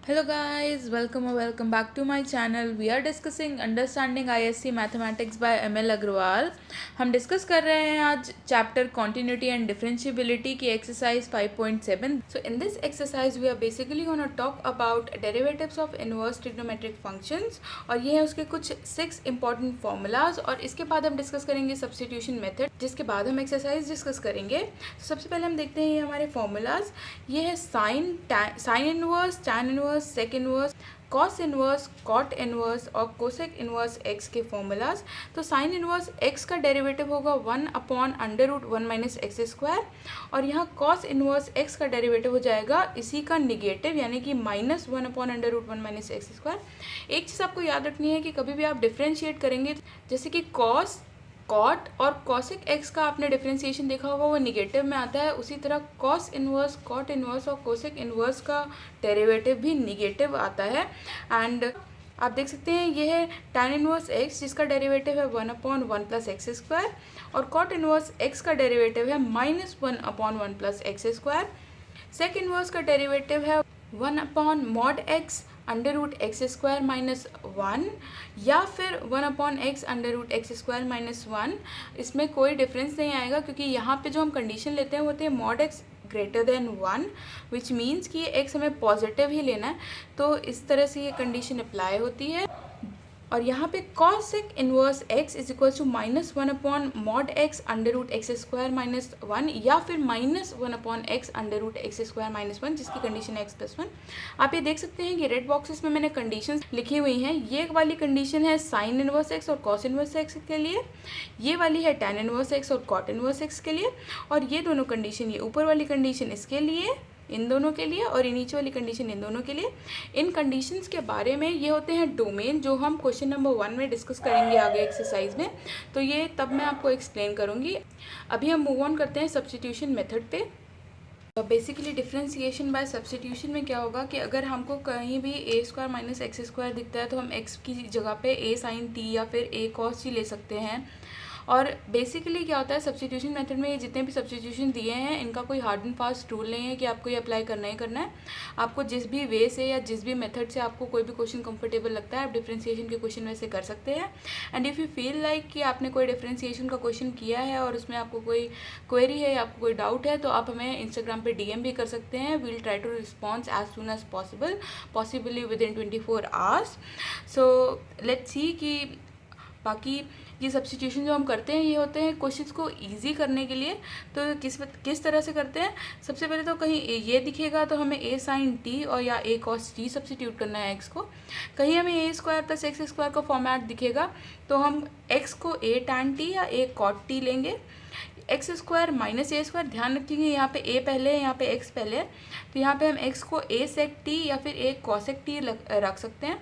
Hello guys, welcome or welcome back to my channel. We are discussing Understanding ISC Mathematics by ML Agrawal. हम discuss कर रहे हैं आज chapter Continuity and Differentiability की exercise 5.7. So in this exercise we are basically going to talk about derivatives of inverse trigonometric functions और ये है उसके कुछ 6 important formulas और इसके बाद हम डिस्कस करेंगे substitution method जिसके बाद हम exercise डिस्कस करेंगे. So सबसे पहले हम देखते हैं ये हमारे formulas. ये है sin inverse, tan inverse, sec inverse, cos inverse, cot inverse और कोसेक इनवर्स एक्स के फॉर्मूलाज. तो साइन इनवर्स एक्स का डेरिवेटिव होगा 1/√1 माइनस एक्स स्क्वायर और यहाँ कॉस इनवर्स एक्स का डेरिवेटिव हो जाएगा इसी का निगेटिव यानी कि -1/√1 माइनस एक्स स्क्वायर. एक चीज़ आपको याद रखनी है कि कभी भी आप डिफ्रेंशिएट करेंगे जैसे कि कॉस, कॉट और कॉसिक एक्स का आपने डिफ्रेंशिएशन देखा होगा वो निगेटिव में आता है, उसी तरह कॉस इनवर्स, कॉट इनवर्स और कोसेक इनवर्स का डेरिवेटिव भी निगेटिव आता है. एंड आप देख सकते हैं ये है tan इनवर्स एक्स जिसका डेरिवेटिव है 1/1 प्लस एक्स स्क्वायर और कॉट इनवर्स एक्स का डेरिवेटिव है -1/1 plus x square. Sec inverse का डेरिवेटिव है 1/mod x under root x square minus 1 या फिर 1/x under root x square minus 1. इसमें कोई डिफरेंस नहीं आएगा क्योंकि यहाँ पे जो हम कंडीशन लेते हैं वो होते हैं mod x greater than 1 which means कि ये x हमें पॉजिटिव ही लेना है. तो इस तरह से ये कंडीशन अप्लाई होती है और यहाँ पे cosec inverse x is equal to -1/mod x under root x square minus 1 या फिर -1/x under root x square minus 1 जिसकी कंडीशन है x+1. आप ये देख सकते हैं कि रेड बॉक्सेस में मैंने कंडीशंस लिखी हुई हैं. ये वाली कंडीशन है साइन इनवर्स x और कॉस इनवर्स x के लिए, ये वाली है tan इनवर्स x और कॉट इनवर्स x के लिए और ये दोनों कंडीशन, ये ऊपर वाली कंडीशन इसके लिए, इन दोनों के लिए और नीचे वाली कंडीशन इन दोनों के लिए. इन कंडीशंस के बारे में ये होते हैं डोमेन जो हम क्वेश्चन नंबर 1 में डिस्कस करेंगे आगे एक्सरसाइज में, तो ये तब मैं आपको एक्सप्लेन करूँगी. अभी हम मूव ऑन करते हैं सब्स्टिट्यूशन मेथड पे. बेसिकली डिफ्रेंसिएशन बाय सब्स्टिट्यूशन में क्या होगा कि अगर हमको कहीं भी ए स्क्वायर माइनस एक्स स्क्वायर दिखता है तो हम एक्स की जगह पे ए साइन टी या फिर ए कॉस टी ले सकते हैं. और बेसिकली क्या होता है सब्स्टिट्यूशन मेथड में ये जितने भी सब्स्टिट्यूशन दिए हैं इनका कोई हार्ड एंड फास्ट रूल नहीं है कि आपको ये अप्लाई करना ही करना है. आपको जिस भी वे से या जिस भी मेथड से आपको कोई भी क्वेश्चन कंफर्टेबल लगता है आप डिफ्रेंसिएशन के क्वेश्चन वैसे कर सकते हैं. And if you feel like कि आपने कोई डिफ्रेंसिएशन का क्वेश्चन किया है और उसमें आपको कोई क्वेरी है या आपको कोई डाउट है तो आप हमें इंस्टाग्राम पर DM भी कर सकते हैं. We'll try to response as soon as possible, possibly within 24 hours. So let's see कि बाकी ये सब्स्टिट्यूशन जो हम करते हैं ये होते हैं क्वेश्चंस को इजी करने के लिए. तो किस तरह से करते हैं, सबसे पहले तो कहीं ये दिखेगा तो हमें ए साइन टी और या ए कॉस टी सब्स्टिट्यूट करना है एक्स को. कहीं हमें ए स्क्वायर प्लस एक्स स्क्वायर का फॉर्मेट दिखेगा तो हम एक्स को ए टैन टी या ए कॉट टी लेंगे. एक्स स्क्वायर माइनस ए स्क्वायर, ध्यान रखेंगे यहाँ पे ए पहले है, यहाँ पे एक्स पहले है, तो यहाँ पे हम एक्स को ए सेक टी या फिर ए कॉसेक टी रख सकते हैं.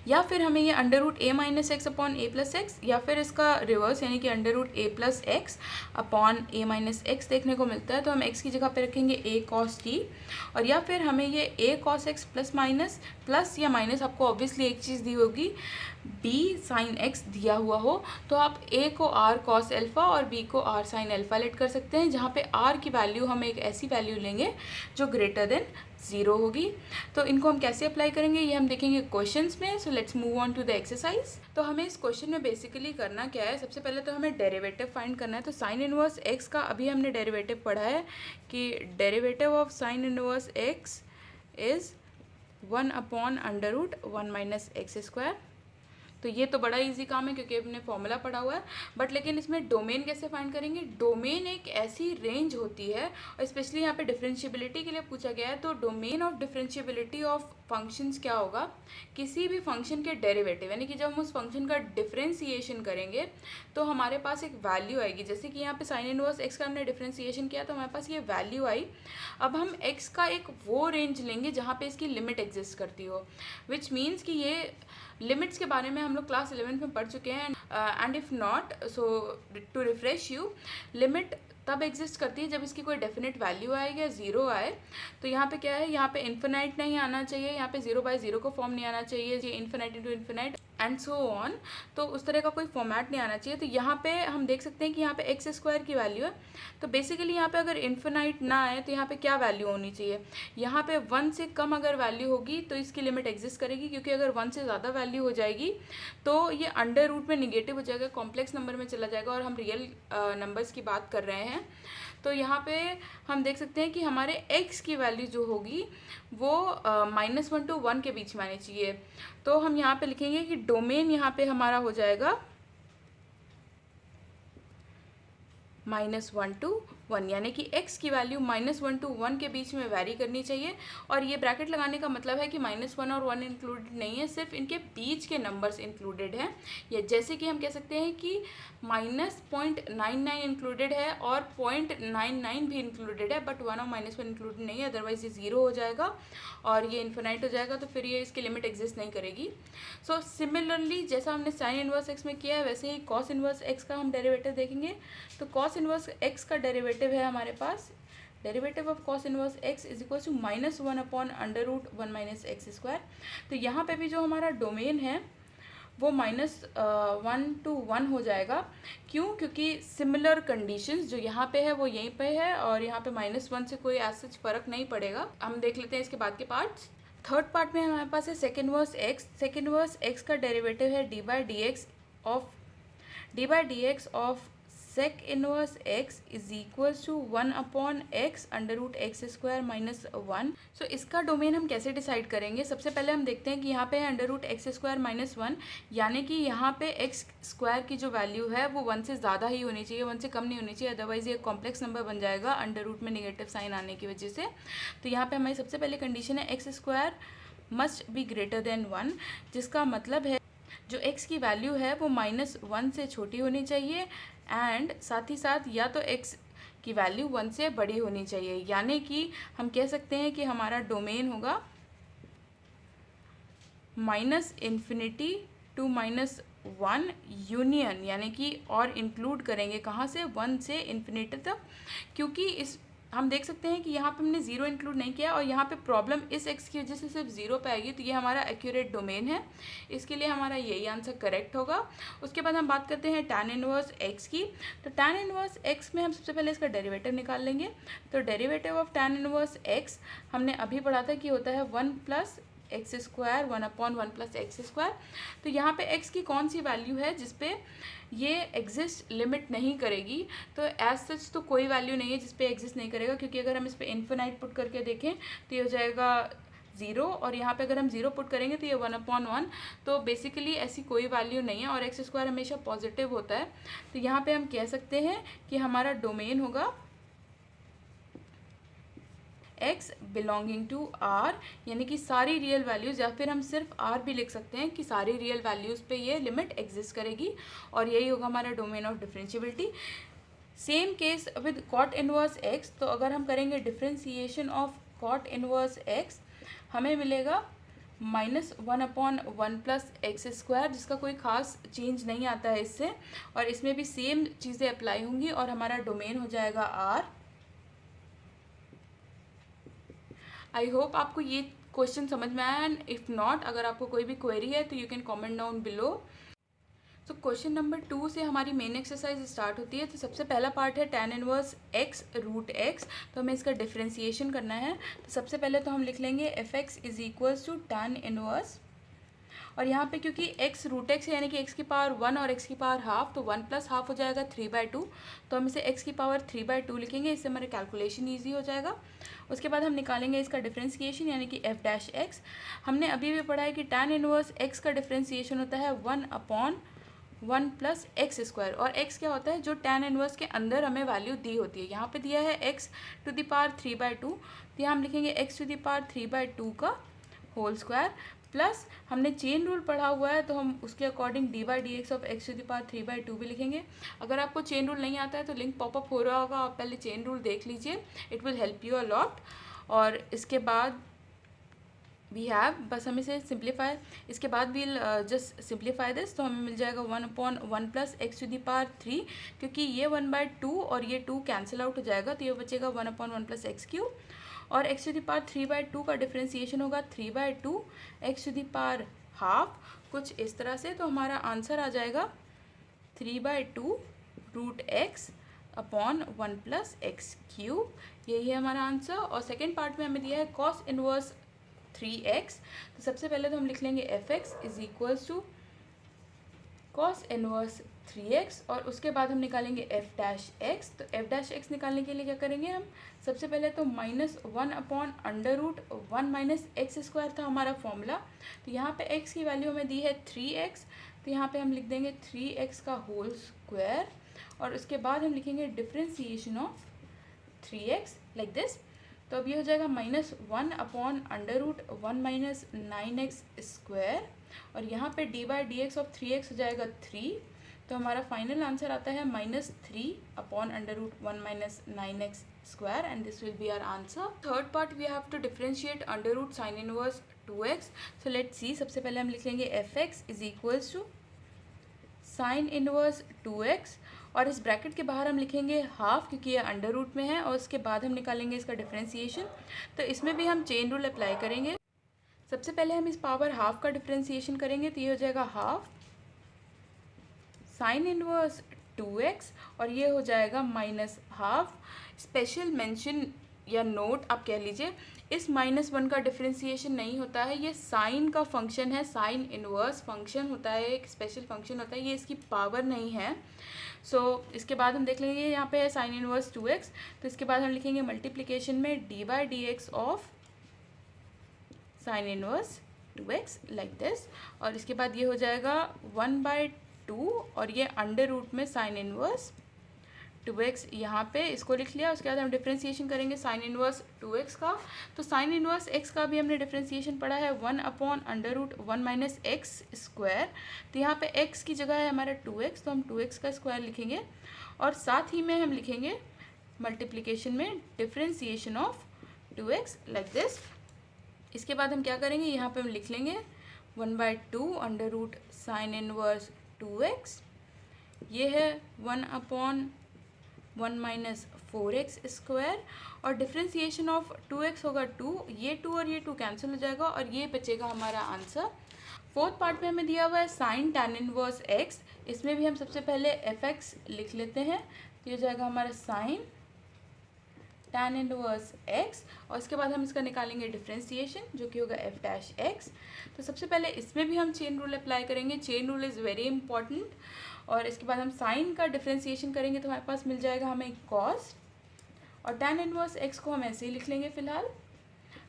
या फिर हमें ये अंडर रूट ए माइनस एक्स अपॉन ए प्लस एक्स या फिर इसका रिवर्स यानी कि अंडर रूट ए प्लस एक्स अपॉन ए माइनस एक्स देखने को मिलता है. तो हम एक्स की जगह पे रखेंगे ए कॉस टी और या फिर हमें ये a cos x plus minus, plus या माइनस आपको ऑब्वियसली एक चीज़ दी होगी बी साइन एक्स दिया हुआ हो तो आप ए को आर कॉस एल्फ़ा और बी को आर साइन एल्फ़ा लेट कर सकते हैं जहाँ पे आर की वैल्यू हम एक ऐसी वैल्यू लेंगे जो ग्रेटर देन 0 होगी. तो इनको हम कैसे अप्लाई करेंगे ये हम देखेंगे क्वेश्चंस में. So let's move on to the exercise. तो हमें इस क्वेश्चन में बेसिकली करना क्या है, सबसे पहले तो हमें डेरिवेटिव फाइंड करना है. तो साइन इनवर्स एक्स का अभी हमने डेरिवेटिव पढ़ा है कि derivative of sine inverse x is 1/√1 minus x square. तो ये तो बड़ा इजी काम है क्योंकि हमने फॉर्मूला पढ़ा हुआ है. बट लेकिन इसमें डोमेन कैसे फाइंड करेंगे, डोमेन एक ऐसी रेंज होती है और स्पेशली यहाँ पे डिफरेंशिएबिलिटी के लिए पूछा गया है. तो domain of differentiability of functions क्या होगा, किसी भी फंक्शन के डेरिवेटिव यानी कि जब हम उस फंक्शन का डिफरेंशिएशन करेंगे तो हमारे पास एक वैल्यू आएगी. जैसे कि यहाँ पे साइन इनवर्स एक्स का हमने डिफरेंशिएशन किया तो हमारे पास ये वैल्यू आई. अब हम एक्स का एक वो रेंज लेंगे जहाँ पे इसकी लिमिट एग्जिस्ट करती हो, विच मीन्स कि ये लिमिट्स के बारे में हम लोग क्लास 11 में पढ़ चुके हैं. And if not so to refresh you, limit तब एग्जिस्ट करती है जब इसकी कोई डेफिनेट वैल्यू आए या 0 आए. तो यहाँ पे क्या है, यहाँ पे इन्फिनाइट नहीं आना चाहिए, यहाँ पे 0/0 का फॉर्म नहीं आना चाहिए, ये infinite into infinite and so on. तो उस तरह का कोई फॉर्मेट नहीं आना चाहिए। तो यहाँ पे हम देख सकते हैं कि यहाँ पे एक्स स्क्वायर की वैल्यू है। तो बेसिकली यहाँ पे अगर इन्फिनाइट ना आए तो यहाँ पे क्या वैल्यू होनी चाहिए, यहाँ पे 1 से कम अगर वैल्यू होगी तो इसकी लिमिट एग्जिस्ट करेगी, क्योंकि अगर 1 से ज़्यादा वैल्यू हो जाएगी तो ये अंडर रूट में निगेटिव हो जाएगा, कॉम्प्लेक्स नंबर में चला जाएगा, और हम रियल नंबर्स की बात कर रहे हैं। तो यहाँ पे हम देख सकते हैं कि हमारे x की वैल्यू जो होगी वो -1 to 1 के बीच में आनी चाहिए। तो हम यहाँ पे लिखेंगे कि डोमेन यहाँ पे हमारा हो जाएगा -1 to 1, यानी कि x की वैल्यू -1 to 1 के बीच में वैरी करनी चाहिए। और ये ब्रैकेट लगाने का मतलब है कि -1 और 1 इंक्लूडेड नहीं है, सिर्फ इनके बीच के नंबर्स इंक्लूडेड हैं। या जैसे कि हम कह सकते हैं कि -0.99 इंक्लूडेड है और 0.99 भी इंक्लूडेड है, बट 1 और -1 इंक्लूडेड नहीं है, अदरवाइज ये 0 हो जाएगा और ये इन्फिनाइट हो जाएगा, तो फिर ये इसकी लिमिट एग्जिस्ट नहीं करेगी। सो सिमिलरली जैसा हमने साइन इनवर्स एक्स में किया है, वैसे ही कॉस इनवर्स एक्स का हम डेरिवेटिव देखेंगे। तो कॉस इनवर्स एक्स का डेरिवेटिव है हमारे पास, derivative of cos inverse x is equal to -1 upon √1 - x square. तो यहाँ पे भी जो हमारा डोमेन है वो -1 to 1 हो जाएगा। क्यों? क्योंकि सिमिलर कंडीशंस जो यहाँ पे है वो यहीं पे है, और यहाँ पे -1 से कोई ऐसा फ़र्क नहीं पड़ेगा। हम देख लेते हैं इसके बाद के पार्ट्स। थर्ड पार्ट में हमारे पास है sec inverse x. Sec inverse x का डेरिवेटिव है d by d x of sec inverse x is equals to 1 upon x √x² - 1। So इसका डोमेन हम कैसे डिसाइड करेंगे? सबसे पहले हम देखते हैं कि यहाँ पे है √x² - 1, यानी कि यहाँ पे एक्स स्क्वायर की जो वैल्यू है वो 1 से ज़्यादा ही होनी चाहिए, 1 से कम नहीं होनी चाहिए, अदरवाइज ये कॉम्प्लेक्स नंबर बन जाएगा अंडर रूट में नेगेटिव साइन आने की वजह से। तो यहाँ पे हमारी सबसे पहले कंडीशन है x² must be greater than 1, जिसका मतलब है जो x की वैल्यू है वो -1 से छोटी होनी चाहिए, एंड साथ ही साथ या तो x की वैल्यू 1 से बड़ी होनी चाहिए, यानी कि हम कह सकते हैं कि हमारा डोमेन होगा -∞ to -1 यूनियन, यानी कि और इंक्लूड करेंगे कहाँ से, 1 से इन्फिनिटी तक। क्योंकि इस हम देख सकते हैं कि यहाँ पे हमने 0 इंक्लूड नहीं किया, और यहाँ पे प्रॉब्लम इस x की वजह से सिर्फ 0 पे आएगी, तो ये हमारा एक्यूरेट डोमेन है, इसके लिए हमारा यही आंसर करेक्ट होगा। उसके बाद हम बात करते हैं tan इनवर्स x की। तो tan इनवर्स x में हम सबसे पहले इसका डेरिवेटिव निकाल लेंगे। तो derivative of tan inverse x हमने अभी पढ़ा था कि होता है 1 + x², 1 अपॉन 1 + x²। तो यहाँ पे x की कौन सी वैल्यू है जिसपे ये एग्जिस्ट लिमिट नहीं करेगी? तो एज सच तो कोई वैल्यू नहीं है जिसपे एग्जिस्ट नहीं करेगा, क्योंकि अगर हम इस पर इन्फिनाइट पुट करके देखें तो ये हो जाएगा 0, और यहाँ पे अगर हम 0 पुट करेंगे तो ये 1/1। तो बेसिकली ऐसी कोई वैल्यू नहीं है, और x² हमेशा पॉजिटिव होता है। तो यहाँ पे हम कह सकते हैं कि हमारा डोमेन होगा x बिलोंगिंग टू r, यानी कि सारी रियल वैल्यूज़, या फिर हम सिर्फ r भी लिख सकते हैं कि सारी रियल वैल्यूज़ पे ये लिमिट एग्जिस्ट करेगी, और यही होगा हमारा domain of differentiability. Same case with cot inverse x। तो अगर हम करेंगे differentiation of cot inverse x, हमें मिलेगा -1 अपॉन 1 + x², जिसका कोई खास चेंज नहीं आता है इससे, और इसमें भी सेम चीज़ें अप्लाई होंगी, और हमारा डोमेन हो जाएगा r। आई होप आपको ये क्वेश्चन समझ में आया, एंड इफ़ नॉट, अगर आपको कोई भी क्वेरी है तो you can comment down below. तो क्वेश्चन नंबर 2 से हमारी मेन एक्सरसाइज स्टार्ट होती है। तो सबसे पहला पार्ट है tan इनवर्स x √x। तो हमें इसका डिफरेंशिएशन करना है। तो सबसे पहले तो हम लिख लेंगे f(x) is equals to tan inverse, और यहाँ पे क्योंकि x √x है, यानी कि x की पावर 1 और x की पावर हाफ, तो 1 + हाफ हो जाएगा 3/2। तो हम इसे x की पावर 3/2 लिखेंगे, इससे हमारे कैलकुलेशन ईजी हो जाएगा। उसके बाद हम निकालेंगे इसका डिफरेंशिएशन, यानी कि f'(x). हमने अभी भी पढ़ा है कि tan इनवर्स x का डिफरेंशिएशन होता है 1 अपॉन 1 + x², और x क्या होता है, जो tan इनवर्स के अंदर हमें वैल्यू दी होती है। यहाँ पे दिया है x टू द पावर 3/2, तो यहाँ हम लिखेंगे x टू द पावर 3/2 का होल स्क्वायर, प्लस हमने चेन रूल पढ़ा हुआ है तो हम उसके according dy/dx of x to the power 3/2 भी लिखेंगे। अगर आपको चेन रूल नहीं आता है तो लिंक पॉपअप हो रहा होगा, आप पहले चेन रूल देख लीजिए, it will help you a lot. और इसके बाद वी हैव, बस हम इसे सिंप्लीफाई, इसके बाद वील जस्ट सिंप्लीफाई दिस, तो हमें मिल जाएगा 1 upon 1 + x to the power 3, क्योंकि ये 1/2 और ये 2 कैंसिल आउट हो जाएगा, तो ये बचेगा 1 अपॉन 1 + x³, और x टू द पावर 3/2 का डिफरेंशिएशन होगा 3/2 x to the power half, कुछ इस तरह से। तो हमारा आंसर आ जाएगा 3/2 √x अपॉन 1+x³। यही है हमारा आंसर। और सेकेंड पार्ट में हमें दिया है कॉस इनवर्स 3x। तो सबसे पहले तो हम लिख लेंगे fx is equals to cos inverse 3x और उसके बाद हम निकालेंगे f'(x). तो f'(x) निकालने के लिए क्या करेंगे हम, सबसे पहले तो -1/√1 - x² था हमारा फॉर्मूला। तो यहाँ पे x की वैल्यू हमें दी है 3x, तो यहाँ पे हम लिख देंगे 3x का होल स्क्वायर और उसके बाद हम लिखेंगे differentiation of 3x like this. तो अब ये हो जाएगा -1/√1 - 9x² और यहाँ पे d/dx ऑफ 3x हो जाएगा 3। तो हमारा फाइनल आंसर आता है -3/√1 - 9x² and this will be our answer. Third part we have to differentiate under root sine inverse 2x। So let's see. सबसे पहले हम लिख लेंगे fx is equals to sine inverse 2x और इस ब्रैकेट के बाहर हम लिखेंगे हाफ क्योंकि ये अंडर रूट में है और उसके बाद हम निकालेंगे इसका डिफरेंशिएशन। तो इसमें भी हम चेन रूल अप्लाई करेंगे। सबसे पहले हम इस पावर हाफ का डिफरेंशिएशन करेंगे तो ये हो जाएगा हाफ साइन इनवर्स 2x और ये हो जाएगा -हाफ। स्पेशल मेंशन या नोट आप कह लीजिए, इस -1 का डिफरेंशिएशन नहीं होता है, ये साइन का फंक्शन है, साइन इनवर्स फंक्शन होता है, एक स्पेशल फंक्शन होता है, ये इसकी पावर नहीं है। इसके बाद हम देख लेंगे यहाँ पे है साइन इनवर्स 2x। तो इसके बाद हम लिखेंगे मल्टीप्लिकेशन में d/dx of sine inverse 2x like this और इसके बाद ये हो जाएगा 1/2 और ये अंडर रूट में साइन इनवर्स 2x यहाँ पे इसको लिख लिया। उसके बाद हम डिफरेंशिएशन करेंगे साइन इनवर्स 2x का। तो साइन इनवर्स x का भी हमने डिफरेंशिएशन पढ़ा है 1/√1 - x²। तो यहाँ पे x की जगह है हमारा 2x, तो हम 2x का स्क्वायर लिखेंगे और साथ ही में हम लिखेंगे मल्टीप्लिकेशन में differentiation of 2x like this. इसके बाद हम क्या करेंगे, यहाँ पे हम लिख लेंगे 1/2 under root sine inverse 2x। ये है 1/1 - 4x² और डिफरेंशिएशन ऑफ 2x होगा 2, ये 2 और ये 2 कैंसिल हो जाएगा और ये बचेगा हमारा आंसर। फोर्थ पार्ट में हमें दिया हुआ है साइन टैन इनवर्स x। इसमें भी हम सबसे पहले fx लिख लेते हैं। तो ये हो जाएगा हमारा साइन टैन इनवर्स x और इसके बाद हम इसका निकालेंगे डिफरेंशिएशन जो कि होगा f'(x). तो सबसे पहले इसमें भी हम चेन रूल अप्लाई करेंगे। Chain rule is very important. और इसके बाद हम साइन का डिफरेंशिएशन करेंगे तो हमारे पास मिल जाएगा हमें कॉस और टैन इनवर्स x को हम ऐसे ही लिख लेंगे फ़िलहाल।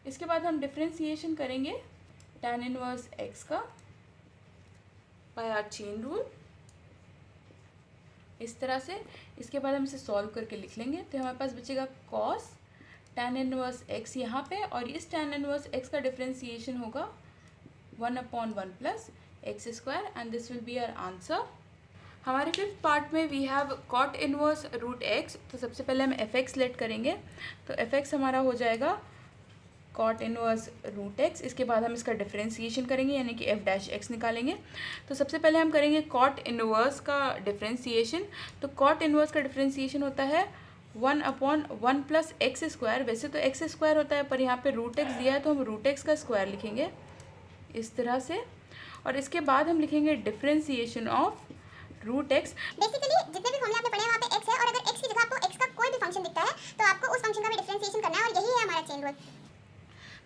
इसके बाद हम डिफरेंशिएशन करेंगे टैन इनवर्स x का बाय आवर चेन रूल इस तरह से। इसके बाद हम इसे सॉल्व करके लिख लेंगे तो हमारे पास बचेगा कॉस टैन इनवर्स x यहाँ पे और इस टैन इनवर्स x का डिफरेंशिएशन होगा 1/1 + x² and this will be our answer. हमारे फिफ्थ पार्ट में we have cot inverse √x। तो सबसे पहले हम fx लेट करेंगे तो fx हमारा हो जाएगा कॉट इनवर्स √x। इसके बाद हम इसका डिफरेंशिएशन करेंगे यानी कि f'(x) निकालेंगे। तो सबसे पहले हम करेंगे कॉट इनवर्स का डिफरेंशिएशन। तो कॉट इनवर्स का डिफरेंशिएशन होता है 1/1 + x²। वैसे तो x² होता है पर यहाँ पे √x दिया है तो हम √x का स्क्वायर लिखेंगे इस तरह से और इसके बाद हम लिखेंगे डिफरेंशिएशन ऑफ √x। बेसिकली जितने भी फॉर्मूले आपने पढ़े हैं वहाँ पे x है और अगर x की जगह आपको x का कोई भी फंक्शन दिखता है तो आपको उस फंक्शन का भी डिफरेंशिएशन करना है और यही है हमारा चेन रूल।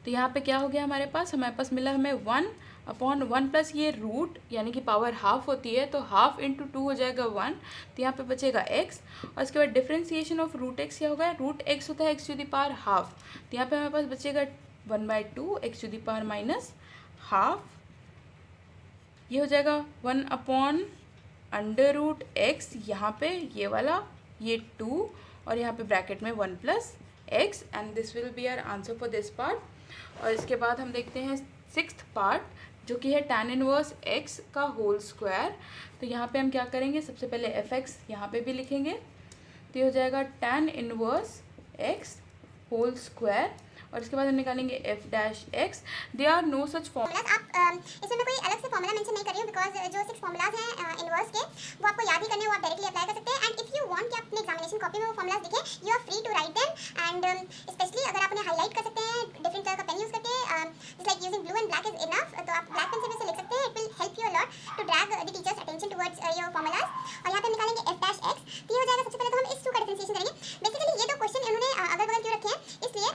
तो यहाँ पे क्या हो गया हमारे पास मिला हमें 1/1 प्लस ये रूट यानी कि पावर हाफ होती है तो हाफ इंटू 2 हो जाएगा 1। तो यहाँ पे बचेगा x और इसके बाद डिफरेंशिएशन ऑफ √x क्या होगा, √x होता है x⁻²। तो यहाँ पे हमारे पास बचेगा 1/2 x⁻⁻²। ये हो जाएगा 1/√x यहाँ पे ये वाला ये 2 और यहाँ पे ब्रैकेट में 1 + x and this will be our answer for this part. और इसके बाद हम देखते हैं सिक्स्थ पार्ट जो कि है टैन इनवर्स x का होल स्क्वायर। तो यहाँ पे हम क्या करेंगे, सबसे पहले fx यहाँ पे भी लिखेंगे तो ये हो जाएगा tan inverse x whole square और इसके बाद हम निकालेंगे f dash x. They are no such formulas. आप इसमें मैं कोई अलग से फॉर्मूला मेंशन नहीं कर रही हूँ बिकॉज जो 6 फॉर्मूलाज हैं इनवर्स के वो आपको याद ही करने हैं, वो आप डायरेक्टली अप्लाई कर सकते हैं। एंड इफ यू वांट कि अपने एग्जामिनेशन कॉपी में वो फॉर्मूलाज दिखे, you are free to write them. And specially अगर आप उन्हें हाईलाइट कर सकते हैं डिफरेंट कलर का पेन यूज करके, just like using blue and black is enough, तो आप ब्लैक पेन से भी इसे लिख सकते हैं। It will help you a lot to drag the teacher's attention towards your formulas. और यहाँ पे हम निकालेंगे एफ डैश एक्स। तो ये हो जाएगा, सबसे पहले तो हम इस 2 का डिफरेंशिएशन करेंगे। बेसिकली ये 2 क्वेश्चन इन्होंने अगल बगल क्यों रखे हैं, इसलिए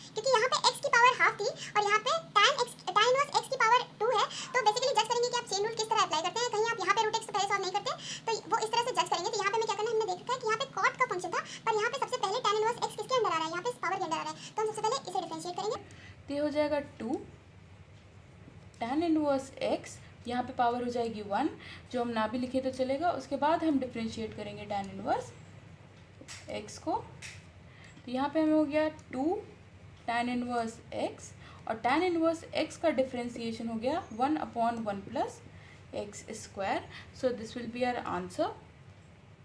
क्योंकि यहाँ पे x की पावर हाफ थी और यहाँ पे tan इनवर्स x की पावर 2 है। तो बेसिकली जज करेंगे कि आप चेन रूल किस तरह अप्लाई करते हैं। कहीं आप यहाँ पे रूट x तो पहले सॉल्व नहीं करते, तो वो इस तरह से जज करेंगे। तो यहाँ पे मैं क्या करना है, हमने देख रखा है कि यहाँ पे cot का फंक्शन था, पर यहाँ पे सबसे पहले tan इनवर्स x किसके अंदर आ रहा है, यहाँ पे इस पावर के अंदर आ रहा है। तो हम सबसे पहले इसे डिफरेंशिएट करेंगे। तो ये हो जाएगा 2 tan इनवर्स x, यहाँ पे पावर हो जाएगी 1, जो हम ना भी लिखे तो चलेगा। उसके बाद हम डिफरेंशिएट करेंगे tan इनवर्स x को। तो यहाँ पे हमें हो गया 2 tan इनवर्स x, और tan इनवर्स x का डिफरेंशिएशन हो गया 1/1 plus x square. So this will be our answer.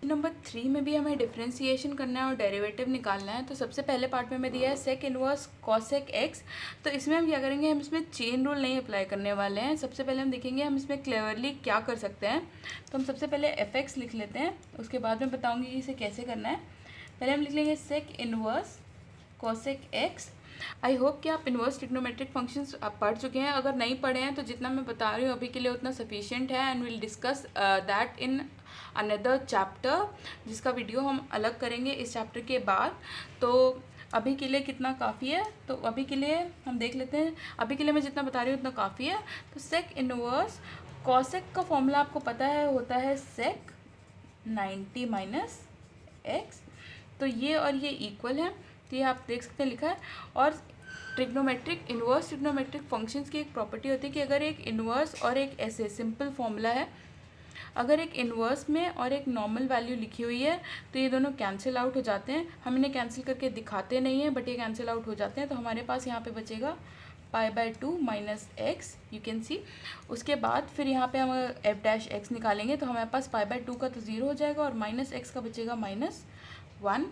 Number 3 में भी हमें डिफरेंशिएशन करना है और डेरिवेटिव निकालना है। तो सबसे पहले पार्ट में हमें दिया है सेक इनवर्स कॉसेक एक्स। तो इसमें हम क्या करेंगे, हम इसमें चेन रूल नहीं अप्लाई करने वाले हैं। सबसे पहले हम देखेंगे हम इसमें क्लेवरली क्या कर सकते हैं। तो हम सबसे पहले एफ एक्स लिख लेते हैं, उसके बाद मैं बताऊँगी कि इसे कैसे करना है। पहले हम लिख लेंगे sec inverse cosec x. I hope कि आप इन्वर्स ट्रिग्नोमेट्रिक फंक्शंस आप पढ़ चुके हैं। अगर नहीं पढ़े हैं तो जितना मैं बता रही हूँ अभी के लिए उतना सफिशिएंट है। And will discuss that in another chapter, जिसका वीडियो हम अलग करेंगे इस चैप्टर के बाद। तो अभी के लिए कितना काफ़ी है, तो अभी के लिए हम देख लेते हैं। अभी के लिए मैं जितना बता रही हूँ उतना काफ़ी है। तो सेक इनवर्स कॉसेक का फॉर्मूला आपको पता है, होता है सेक 90 माइनस एक्स। तो ये और ये इक्वल है, तो ये आप देख सकते हैं लिखा है। और ट्रिग्नोमेट्रिक इन्वर्स ट्रिग्नोमेट्रिक फंक्शंस की एक प्रॉपर्टी होती है कि अगर एक इन्वर्स और एक ऐसे सिंपल फॉर्मूला है, अगर एक इन्वर्स में और एक नॉर्मल वैल्यू लिखी हुई है तो ये दोनों कैंसिल आउट हो जाते हैं। हम इन्हें कैंसिल करके दिखाते नहीं हैं, बट ये कैंसिल आउट हो जाते हैं। तो हमारे पास यहाँ पे बचेगा π/2 minus x, you can see. उसके बाद फिर यहाँ पे हम एफ डैश एक्स निकालेंगे तो हमारे पास π/2 का तो 0 हो जाएगा और माइनस एक्स का बचेगा -1।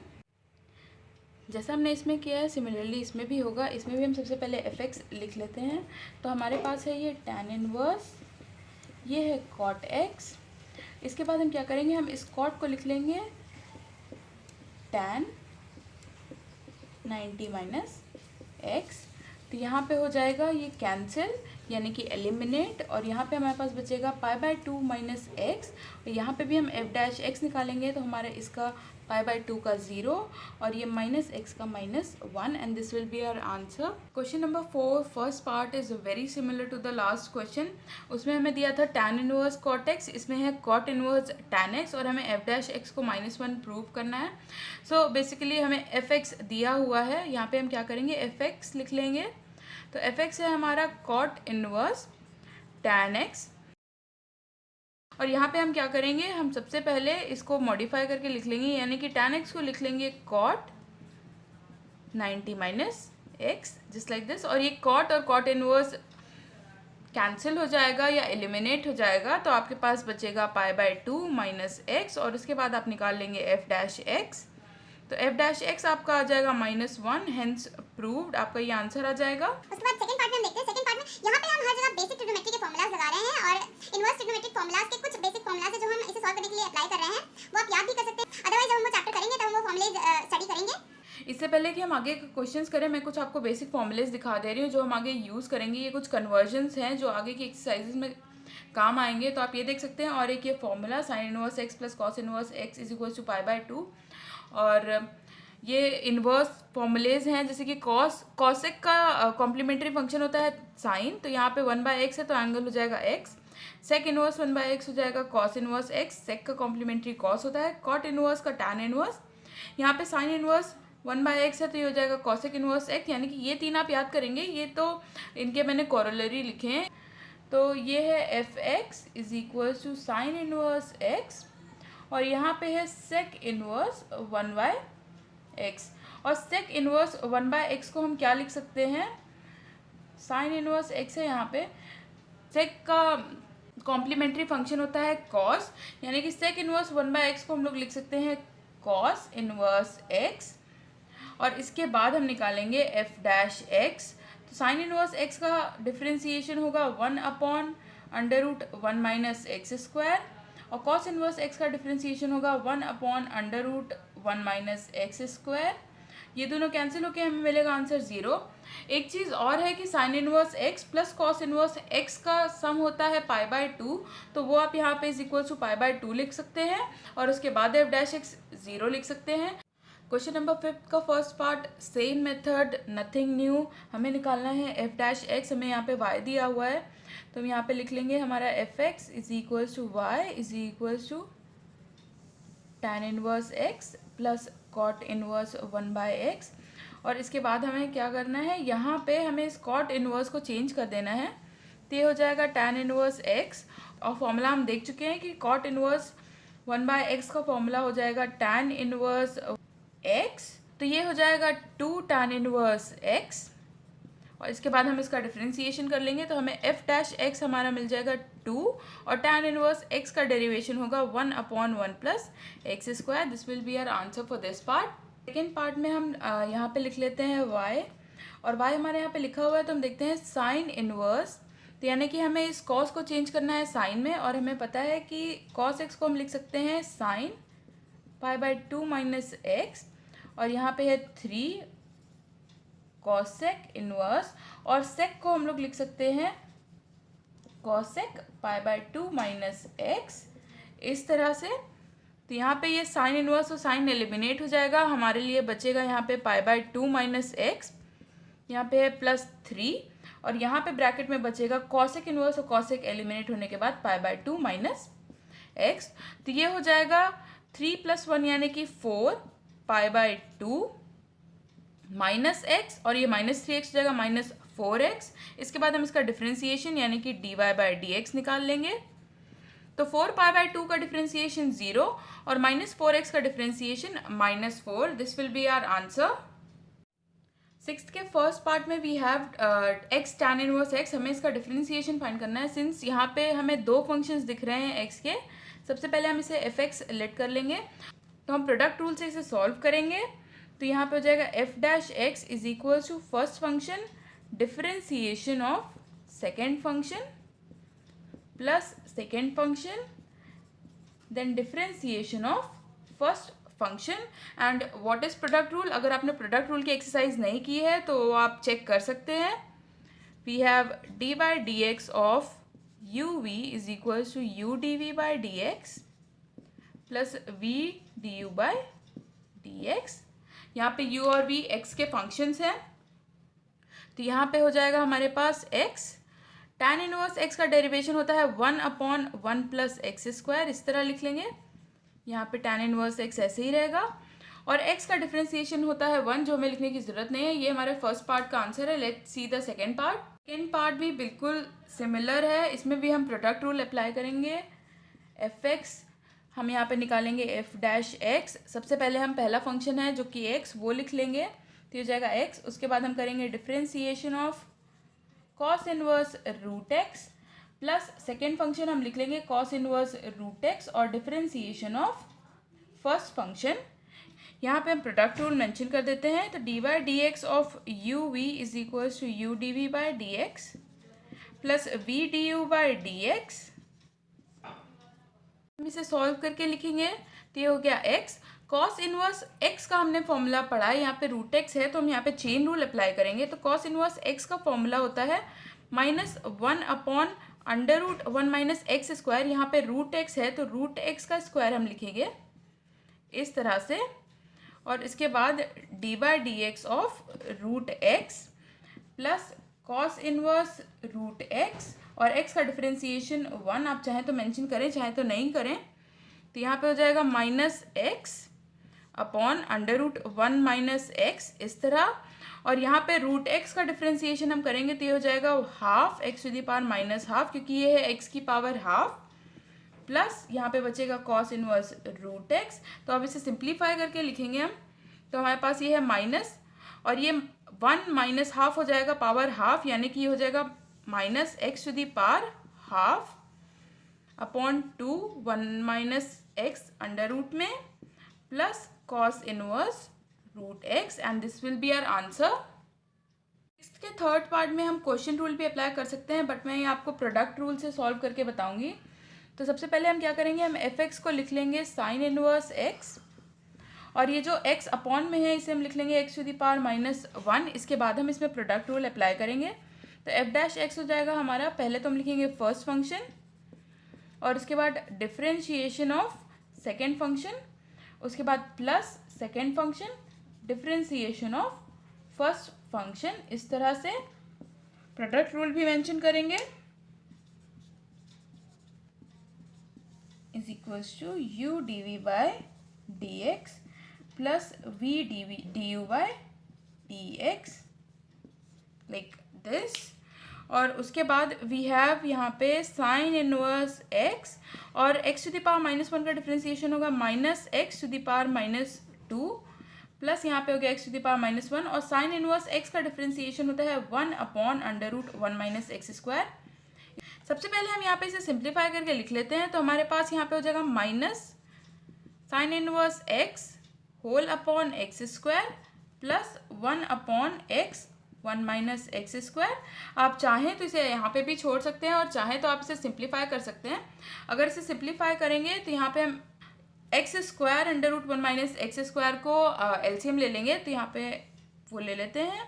जैसा हमने इसमें किया है सिमिलरली इसमें भी होगा। इसमें भी हम सबसे पहले एफ एक्स लिख लेते हैं। तो हमारे पास है ये tan इनवर्स, ये है cot x। इसके बाद हम क्या करेंगे, हम इस cot को लिख लेंगे tan 90 माइनस एक्स। तो यहाँ पे हो जाएगा ये कैंसिल यानी कि एलिमिनेट, और यहाँ पे हमारे पास बचेगा π/2 माइनस एक्स। और यहाँ पे भी हम एफ डैश एक्स निकालेंगे तो हमारे इसका π/2 का 0 और ये माइनस एक्स का -1, and this will be our answer. Question number 4 first part is very similar to the last question. उसमें हमें दिया था tan इनवर्स cot x, इसमें है cot इनवर्स tan x, और हमें एफ डैश एक्स को -1 प्रूव करना है। सो बेसिकली हमें एफ एक्स दिया हुआ है, यहाँ पे हम क्या करेंगे एफ एक्स लिख लेंगे। तो एफ एक्स है हमारा cot इनवर्स tan x, और यहाँ पे हम क्या करेंगे, हम सबसे पहले इसको मॉडिफाई करके लिख लेंगे, यानी कि tan x को लिख लेंगे cot 90 minus x, just like this. और ये cot और cot इनवर्स कैंसिल हो जाएगा या एलिमिनेट हो जाएगा, तो आपके पास बचेगा π/2 माइनस एक्स, और उसके बाद आप निकाल लेंगे एफ डैश एक्स। तो एफ डैश एक्स आपका आ जाएगा -1, हेंस प्रूव्ड, आपका ये आंसर आ जाएगा। उसके बाद सेकंड पार्ट में हम देखते हैं। सेकंड पार्ट में यहाँ पे हम हर जगह बेसिक ट्रिग्नोमेट्री के फॉर्मूलाज लगा रहे हैं, और इनवर्स ट्रिग्नोमेट्रिक फॉर्मूलाज के कुछ बेसिक फॉर्मूलाज है जो हम इसे सॉल्व करने के लिए अप्लाई कर रहे हैं, वो आप याद भी कर सकते हैं। अदरवाइज जब हम वो चैप्टर करेंगे तब हम वो फॉर्मूलेज स्टडी करेंगे। इससे पहले कि हम आगे क्वेश्चंस करें, मैं कुछ आपको बेसिक फॉर्मूलेज दिखा दे रही हूँ जो हम आगे यूज़ करेंगे। ये कुछ कन्वर्जन्स हैं जो आगे की एक्सरसाइजेज में काम आएंगे, तो आप ये देख सकते हैं। और एक ये formula sine inverse x plus cos inverse x is equal to π/2, और ये इन्वर्स फॉर्मूलेज हैं जैसे कि कॉसेक का कॉम्प्लीमेंट्री फंक्शन होता है साइन, तो यहाँ पे 1/x है तो एंगल हो जाएगा x। सेक इनवर्स 1/x हो जाएगा कॉस इनवर्स x, सेक का कॉम्प्लीमेंट्री कॉस होता है। कॉट इनवर्स का tan इनवर्स, यहाँ पे साइन इनवर्स 1/x है तो ये हो जाएगा कॉसेक इनवर्स x, यानी कि ये 3 आप याद करेंगे। ये तो इनके मैंने कोरोलरी लिखे हैं। तो ये है f x is equal to sine inverse x, और यहाँ पे है सेक इनवर्स 1/x, और सेक इनवर्स 1/x को हम क्या लिख सकते हैं, साइन इनवर्स x है। यहाँ पे सेक का कॉम्प्लीमेंट्री फंक्शन होता है कॉस, यानी कि सेक इनवर्स 1/x को हम लोग लिख सकते हैं कॉस इनवर्स x, और इसके बाद हम निकालेंगे एफ डैश एक्स। तो साइन इनवर्स एक्स का डिफ्रेंसिएशन होगा 1/√1 माइनस एक्स स्क्वायर, और कॉस इनवर्स एक्स का डिफ्रेंसिएशन होगा 1/√1 माइनस एक्स स्क्वायर। ये दोनों कैंसिल होकर हमें मिलेगा आंसर 0। एक चीज़ और है कि sign inverse x plus cos inverse x का सम होता है π/2, तो वो आप यहाँ पे इज इक्वल टू π/2 लिख सकते हैं, और उसके बाद एफ डैश एक्स 0 लिख सकते हैं। क्वेश्चन नंबर 5 का first part, same method, nothing new. हमें निकालना है एफ डैश एक्स, हमें यहाँ पे वाई दिया हुआ है, तो हम यहाँ पे लिख लेंगे हमारा f x is equals to y is equals to tan inverse x plus cot inverse 1/x। और इसके बाद हमें क्या करना है, यहाँ पे हमें इस कॉट इनवर्स को चेंज कर देना है, तो ये हो जाएगा tan इनवर्स x, और फॉर्मूला हम देख चुके हैं कि कॉट इनवर्स 1/x का फॉर्मूला हो जाएगा tan इनवर्स x, तो ये हो जाएगा 2 tan इनवर्स x, और इसके बाद हम इसका डिफरेंशिएशन कर लेंगे, तो हमें एफ डैश एक्स हमारा मिल जाएगा 2, और tan इनवर्स x का डेरिवेशन होगा 1/1 plus x square. This will be our answer for this part. Second part में हम यहाँ पे लिख लेते हैं y, और y हमारे यहाँ पे लिखा हुआ है, तो हम देखते हैं साइन इनवर्स, तो यानी कि हमें इस कॉस को चेंज करना है साइन में, और हमें पता है कि कॉस एक्स को हम लिख सकते हैं साइन π/2 माइनस एक्स, और यहाँ पे है 3 कॉसेक इनवर्स, और सेक को हम लोग लिख सकते हैं कॉसेक π/2 माइनस एक्स, इस तरह से। तो यहाँ पे ये साइन इनवर्स और साइन एलिमिनेट हो जाएगा, हमारे लिए बचेगा यहाँ पे π/2 माइनस एक्स, यहाँ पे है +3, और यहाँ पे ब्रैकेट में बचेगा कॉसेक इनवर्स और कॉसेक एलिमिनेट होने के बाद π/2 माइनस एक्स। तो ये हो जाएगा 3 + 1 यानी कि 4 π/2 माइनस एक्स, और ये -3x हो जाएगा -4x। इसके बाद हम इसका डिफरेंशिएशन यानी कि dy/dx निकाल लेंगे, तो 4 π/2 का डिफरेंशिएशन 0 और -4x का differentiation -4। This will be our answer. Sixth के फर्स्ट पार्ट में we have x tan inverse x, हमें इसका डिफरेंशिएशन फाइंड करना है। सिंस यहाँ पे हमें दो फंक्शंस दिख रहे हैं x के, सबसे पहले हम इसे fx लेट कर लेंगे, तो हम प्रोडक्ट रूल से इसे सॉल्व करेंगे। तो यहाँ पे हो जाएगा f dash x is equal to first function differentiation of second function plus second function then differentiation of first function. And what is product rule, अगर आपने प्रोडक्ट रूल की एक्सरसाइज नहीं की है तो आप चेक कर सकते हैं। We have d/dx of uv is equal to u/dv/dx plus v du/dx। यहाँ पे u और v x के फंक्शंस हैं, तो यहाँ पे हो जाएगा हमारे पास x, tan इनवर्स x का डेरिवेशन होता है 1/1 प्लस एक्स स्क्वायर, इस तरह लिख लेंगे। यहाँ पे tan इनवर्स x ऐसे ही रहेगा, और x का डिफरेंशिएशन होता है 1, जो हमें लिखने की ज़रूरत नहीं है। ये हमारे फर्स्ट पार्ट का आंसर है। Let's see the second part. Second part भी बिल्कुल सिमिलर है, इसमें भी हम प्रोडक्ट रूल अप्लाई करेंगे। एफ एक्स हम यहाँ पे निकालेंगे एफ डैश एक्स, सबसे पहले हम पहला फंक्शन है जो कि x वो लिख लेंगे, तो हो जाएगा x। उसके बाद हम करेंगे differentiation of cos inverse root x plus second function हम लिख लेंगे कॉस इनवर्स रूट एक्स और डिफरेंशिएशन ऑफ फर्स्ट फंक्शन। यहाँ पे हम प्रोडक्ट रूल मेंशन कर देते हैं, तो dy/dx of uv is equals to u/dv/dx plus v du/dx। हम इसे सॉल्व करके लिखेंगे, तो ये हो गया x। कॉस इनवर्स x का हमने फॉर्मूला पढ़ा है, यहाँ पे रूट एक्स है तो हम यहाँ पे चेन रूल अप्लाई करेंगे। तो कॉस इनवर्स x का फॉर्मूला होता है -1/√1 माइनस एक्स स्क्वायर। यहाँ पे रूट एक्स है तो रूट एक्स का स्क्वायर हम लिखेंगे इस तरह से, और इसके बाद d/dx of root x plus cos inverse root x, और x का डिफरेंशिएशन 1 आप चाहें तो मेंशन करें चाहे तो नहीं करें। तो यहाँ पे हो जाएगा -x/√1 माइनस एक्स इस तरह, और यहाँ पे रूट एक्स का डिफरेंशिएशन हम करेंगे तो ये हो जाएगा हाफ x⁻⁻, क्योंकि ये है x की पावर हाफ, प्लस यहाँ पे बचेगा कॉस इनवर्स रूट एक्स। तो अब इसे सिंप्लीफाई करके लिखेंगे हम, तो हमारे पास ये है माइनस, और ये 1 माइनस हाफ हो जाएगा पावर हाफ, यानी कि ये हो जाएगा -x⁻½ upon 2 1 minus x under root में plus cos inverse root x and this will be our answer. इसके थर्ड पार्ट में हम क्वेश्चन रूल भी अप्लाई कर सकते हैं, बट मैं ये आपको प्रोडक्ट रूल से सॉल्व करके बताऊंगी। तो सबसे पहले हम क्या करेंगे, हम एफ एक्स को लिख लेंगे साइन इनवर्स एक्स, और ये जो x अपॉन में है इसे हम लिख लेंगे x टू द पावर -1। इसके बाद हम इसमें प्रोडक्ट रूल अप्लाई करेंगे। तो एफ डैश एक्स हो जाएगा हमारा, पहले तो हम लिखेंगे फर्स्ट फंक्शन और उसके बाद डिफरेंशिएशन ऑफ सेकेंड फंक्शन, उसके बाद plus second function differentiation of first function. इस तरह से प्रोडक्ट रूल भी मेंशन करेंगे, is equals to u dv by dx plus v du by dx like this. और उसके बाद वी हैव यहाँ पे साइन इनवर्स x, और x टू द पावर -1 का डिफरेंशिएशन होगा -x to the power -2 plus यहाँ पे हो गया x टू द पावर -1, और साइन इनवर्स x का डिफरेंशिएशन होता है 1/√1 - x²। सबसे पहले हम यहाँ पे इसे सिंप्लीफाई करके लिख लेते हैं। तो हमारे पास यहाँ पे हो जाएगा minus sine inverse x whole upon x² plus 1/x 1 - x²। आप चाहें तो इसे यहाँ पे भी छोड़ सकते हैं और चाहें तो आप इसे सिंप्लीफाई कर सकते हैं। अगर इसे सिंप्लीफाई करेंगे तो यहाँ पे हम x² √1 - x² को एलसीएम ले लेंगे, तो यहाँ पे वो ले लेते हैं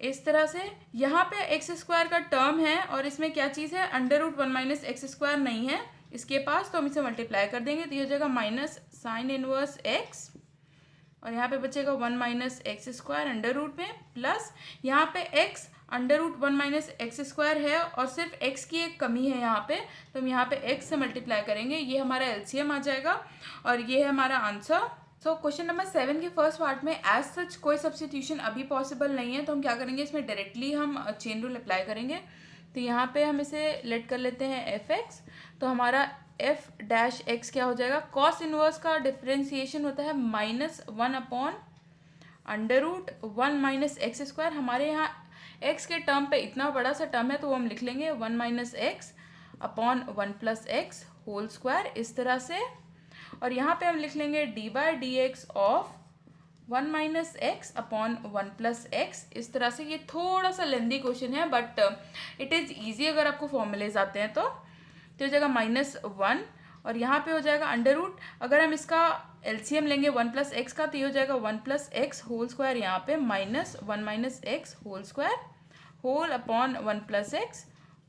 इस तरह से। यहाँ पे x² का टर्म है और इसमें क्या चीज़ है, √1 - x² नहीं है इसके पास, तो हम इसे मल्टीप्लाई कर देंगे। तो ये हो जाएगा माइनस साइन इनवर्स x, और यहाँ पे बचेगा 1 - x² अंडर रूट में, प्लस यहाँ पे x √1 - x² है और सिर्फ x की एक कमी है यहाँ पे, तो हम यहाँ पे x से मल्टीप्लाई करेंगे। ये हमारा एलसीएम आ जाएगा और ये है हमारा आंसर। सो क्वेश्चन नंबर 7 के फर्स्ट पार्ट में एज सच कोई सब्स्टिट्यूशन अभी पॉसिबल नहीं है, तो हम क्या करेंगे, इसमें डायरेक्टली हम चेन रूल अप्लाई करेंगे। तो यहाँ पे हम इसे लेट कर लेते हैं एफ एक्स, तो हमारा एफ डैश एक्स क्या हो जाएगा, कॉस इनवर्स का डिफरेंशिएशन होता है -1/√1 - x²। हमारे यहाँ x के टर्म पे इतना बड़ा सा टर्म है तो वो हम लिख लेंगे 1 - x upon 1 + x whole square इस तरह से। और यहाँ पे हम लिख लेंगे d/dx of 1 - x upon 1 + x इस तरह से। ये थोड़ा सा लेंदी क्वेश्चन है बट इट इज़ ईजी अगर आपको फॉर्मूलेज आते हैं तो हो जाएगा -1, और यहाँ पे हो जाएगा अंडर रूट। अगर हम इसका एलसीएम लेंगे 1 + x का, तो ये हो जाएगा 1 + x होल स्क्वायर, यहाँ पे -1 - x whole square whole upon 1 + x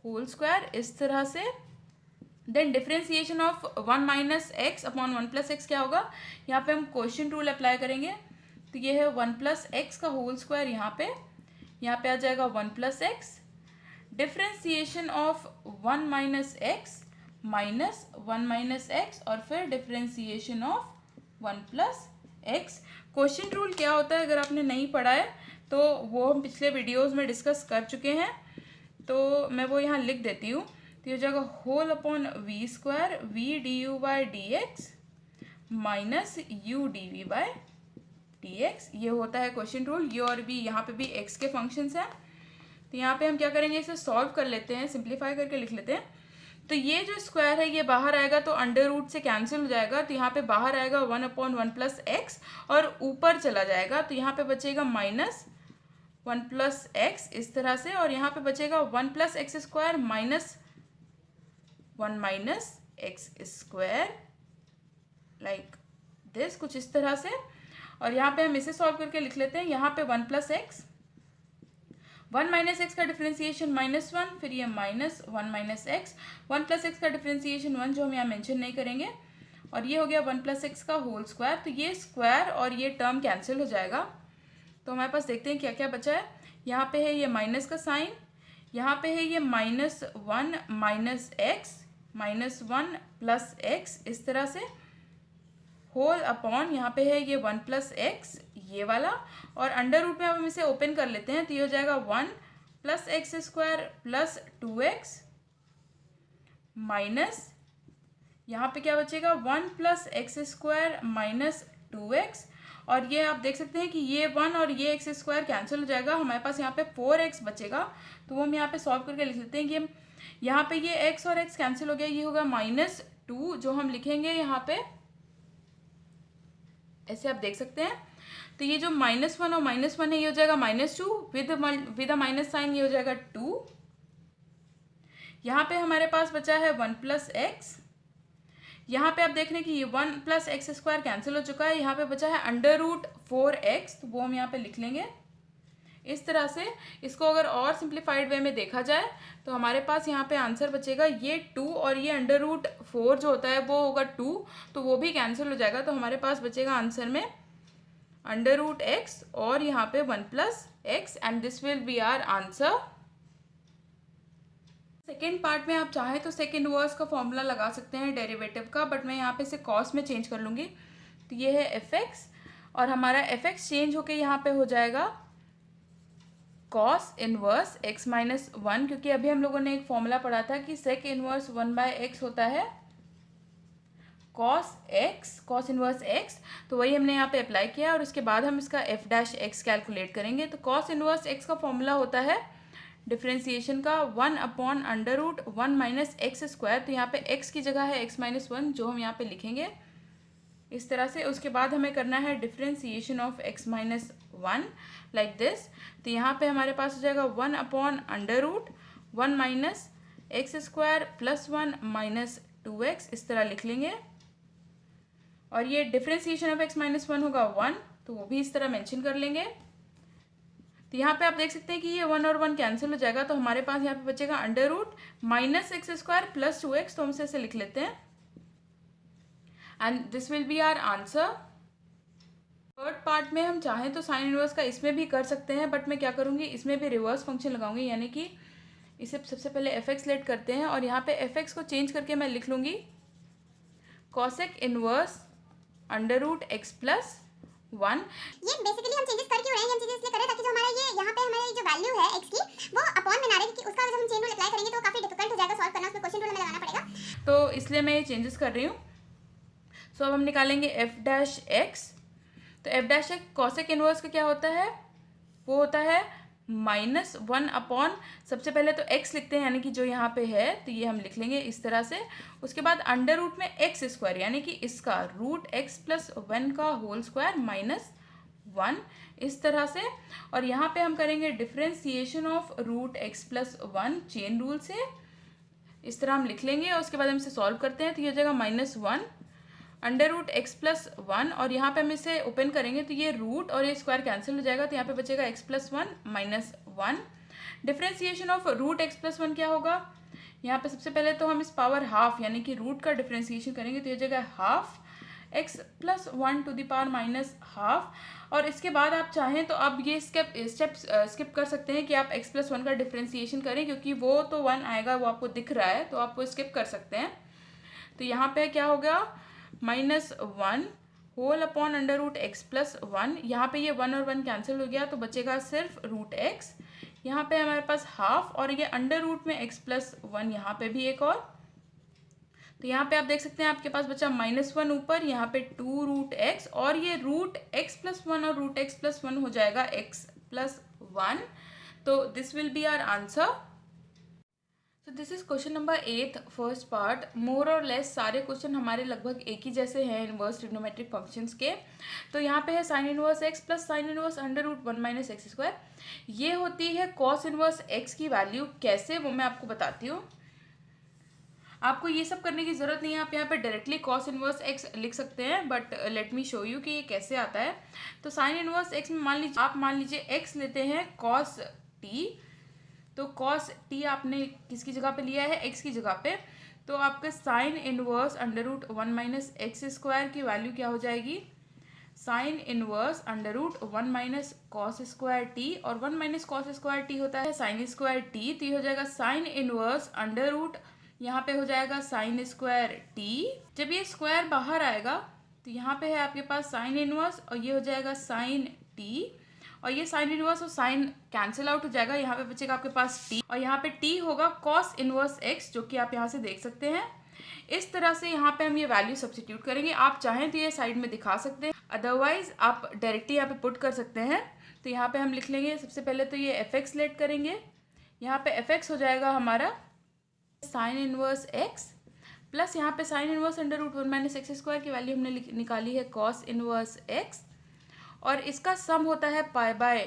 whole square इस तरह से। Then differentiation of 1 - x upon 1 + x क्या होगा, यहाँ पे हम क्वेश्चन रूल अप्लाई करेंगे। तो ये है 1 + x का होल स्क्वायर, यहाँ पे आ जाएगा 1 + x differentiation of 1 - x minus 1 - x और फिर differentiation of 1 + x। Question rule क्या होता है अगर आपने नहीं पढ़ा है तो वो हम पिछले वीडियोस में डिस्कस कर चुके हैं, तो मैं वो यहाँ लिख देती हूँ। तो ये हो जाएगा whole upon v² v du/dx minus u dv/dx। ये होता है क्वेश्चन रूल। ये और भी यहाँ पे भी x के फंक्शंस हैं, तो यहाँ पे हम क्या करेंगे, इसे सॉल्व कर लेते हैं, सिंप्लीफाई करके लिख लेते हैं। तो ये जो स्क्वायर है ये बाहर आएगा तो अंडर रूट से कैंसिल हो जाएगा, तो यहाँ पे बाहर आएगा 1/1 + x और ऊपर चला जाएगा, तो यहाँ पे बचेगा -1 + x इस तरह से, और यहाँ पे बचेगा 1 + x² minus 1 - x² like this, कुछ इस तरह से। और यहाँ पे हम इसे सॉल्व करके लिख लेते हैं। यहाँ पे 1 + x 1 - x का डिफरेंशिएशन -1, फिर ये -1 - x 1 + x का डिफरेंशिएशन 1 जो हम यहाँ मेंशन नहीं करेंगे, और ये हो गया 1 + x का होल स्क्वायर। तो ये स्क्वायर और ये टर्म कैंसिल हो जाएगा, तो हमारे पास देखते हैं क्या क्या बचा है। यहाँ पे है ये माइनस का साइन, यहाँ पे है ये -1 - x -1 + x इस तरह से होल अपॉन, यहाँ पे है ये 1 + x ये वाला, और अंडर रूट में अब हम इसे ओपन कर लेते हैं, तो ये हो जाएगा 1 + x² + 2x माइनस, यहाँ पे क्या बचेगा 1 + x² - 2x, और ये आप देख सकते हैं कि ये 1 और ये x² कैंसिल हो जाएगा, हमारे पास यहाँ पे 4x बचेगा, तो वो हम यहाँ पे सॉल्व करके लिख लेते हैं कि यहाँ पे ये x और x कैंसिल हो गया, ये होगा -2 जो हम लिखेंगे यहाँ पे ऐसे आप देख सकते हैं। तो ये जो -1 और -1 है ये हो जाएगा -2, विद माइनस साइन ये हो जाएगा 2। यहाँ पे हमारे पास बचा है 1 + x। यहाँ पे आप देख रहे हैं कि ये 1 + x² कैंसिल हो चुका है। यहाँ पे बचा है √4x, तो वो हम यहाँ पे लिख लेंगे इस तरह से। इसको अगर और सिंप्लीफाइड वे में देखा जाए तो हमारे पास यहाँ पे आंसर बचेगा ये 2 और ये √4 जो होता है वो होगा 2, तो वो भी कैंसिल हो जाएगा। तो हमारे पास बचेगा आंसर में √x और यहाँ पे 1 + x, and this will be our answer. Second part में आप चाहें तो सेकेंड इनवर्स का फॉर्मूला लगा सकते हैं डेरिवेटिव का, बट मैं यहाँ पे इसे कॉस में चेंज कर लूँगी। तो ये है fx और हमारा fx चेंज होके यहाँ पे हो जाएगा कॉस इनवर्स x - 1, क्योंकि अभी हम लोगों ने एक फॉर्मूला पढ़ा था कि सेक इनवर्स 1/x होता है कॉस इनवर्स x, तो वही हमने यहाँ पे अप्लाई किया और उसके बाद हम इसका f' कैलकुलेट करेंगे। तो कॉस इनवर्स x का फॉर्मूला होता है डिफ्रेंसिएशन का 1/√1 - x²। तो यहाँ पे x की जगह है x - 1 जो हम यहाँ पे लिखेंगे इस तरह से। उसके बाद हमें करना है differentiation of x - 1 like this. तो यहाँ पे हमारे पास हो जाएगा 1/√1 - x² + 1 - 2x, इस तरह लिख लेंगे। और ये डिफ्रेंसिएशन ऑफ x - 1 होगा 1, तो वो भी इस तरह मेंशन कर लेंगे। तो यहाँ पे आप देख सकते हैं कि ये 1 और 1 कैंसिल हो जाएगा, तो हमारे पास यहाँ पे बचेगा √-x² + 2x, तो हम इसे लिख लेते हैं and this will be our answer. Third part में हम चाहें तो साइन इनवर्स का इसमें भी कर सकते हैं, बट मैं क्या करूँगी इसमें भी रिवर्स फंक्शन लगाऊंगी, यानी कि इसे सबसे पहले fx लेट करते हैं और यहाँ पे fx को चेंज करके मैं लिख लूँगी कॉसेक इनवर्स √x + 1। ये बेसिकली हम चेंजेस कर क्यों रहे हैं, हम चेंजेस इसलिए कर रहे हैं ताकि जो हमारा ये यहाँ पे हमारी जो वैल्यू है x की वो अपॉन में ना रहे, क्योंकि उसका जब हम चेन रूल अप्लाई करेंगे तो वो काफी डिफिकल्ट हो जाएगा सॉल्व करना, उसमें क्वेश्चन रूल हमें लगाना पड़ेगा। तो इसलिए मैं ये चेंजेस कर रही हूँ। सो अब हम निकालेंगे f'(x). तो f' कॉसेक इनवर्स का क्या होता है, वो होता है -1 सबसे पहले तो x लिखते हैं, यानी कि जो यहाँ पे है तो ये हम लिख लेंगे इस तरह से। उसके बाद अंडर रूट में x², यानी कि इसका √x + 1 का होल स्क्वायर -1 इस तरह से। और यहाँ पे हम करेंगे differentiation of √x + 1 chain rule से, इस तरह हम लिख लेंगे। और उसके बाद हम इसे सॉल्व करते हैं तो ये हो जाएगा -1 √x + 1, और यहाँ पे हम इसे ओपन करेंगे तो ये रूट और ये स्क्वायर कैंसिल हो जाएगा, तो यहाँ पे बचेगा x + 1 -1। डिफ्रेंसिएशन ऑफ √x + 1 क्या होगा, यहाँ पे सबसे पहले तो हम इस पावर हाफ यानी कि रूट का डिफ्रेंसिएशन करेंगे तो ये जगह half x + 1 to the power -half. और इसके बाद आप चाहें तो अब ये स्टेप स्किप कर सकते हैं कि आप x + 1 का डिफ्रेंसिएशन करें, क्योंकि वो तो 1 आएगा, वो आपको दिख रहा है, तो आप वो स्किप कर सकते हैं। तो यहाँ पे क्या होगा -1 होल अपॉन √x + 1। यहाँ पे ये 1 और 1 कैंसिल हो गया तो बचेगा सिर्फ √x। यहाँ पे हमारे पास हाफ और ये अंडर रूट में x + 1, यहाँ पे भी एक और। तो यहाँ पे आप देख सकते हैं आपके पास बचा -1 ऊपर, यहाँ पे 2√x और ये √x + 1 और √x + 1 हो जाएगा x + 1। तो this will be our answer. तो this is question number 8 first part. More और लेस सारे क्वेश्चन हमारे लगभग एक ही जैसे हैं इनवर्स ट्रिग्नोमेट्रिक फंक्शंस के। तो यहाँ पे है sign inverse x + sine inverse √1 - x²। ये होती है कॉस इनवर्स x की वैल्यू। कैसे, वो मैं आपको बताती हूँ। आपको ये सब करने की ज़रूरत नहीं है, आप यहाँ पे डायरेक्टली कॉस इनवर्स x लिख सकते हैं, but let me show you कि ये कैसे आता है। तो साइन इनवर्स x में मान लीजिए x लेते हैं cos t, तो cos t आपने किसकी जगह पे लिया है, x की जगह पे। तो आपका साइन इनवर्स √1 - x² की वैल्यू क्या हो जाएगी, साइन इनवर्स √1 - cos² t, और 1 - cos² t होता है sin² t, तो ये हो जाएगा साइन इनवर्स √ यहाँ पे हो जाएगा sin² t। जब ये स्क्वायर बाहर आएगा तो यहाँ पे है आपके पास साइन इनवर्स और ये हो जाएगा साइन t, और ये साइन इनवर्स और साइन कैंसिल आउट हो जाएगा, यहाँ पे बचेगा आपके पास t, और यहाँ पे t होगा कॉस इनवर्स x, जो कि आप यहाँ से देख सकते हैं। इस तरह से यहाँ पे हम ये वैल्यू सब्स्टिट्यूट करेंगे। आप चाहें तो ये साइड में दिखा सकते हैं, अदरवाइज आप डायरेक्टली यहाँ पे पुट कर सकते हैं। तो यहाँ पे हम लिख लेंगे सबसे पहले तो ये fx लेट करेंगे, यहाँ पे fx हो जाएगा हमारा साइन इनवर्स x प्लस यहाँ पे sine inverse under root 1 minus x square की वैल्यू हमने निकाली है कॉस इनवर्स एक्स, और इसका सम होता है पाई बाय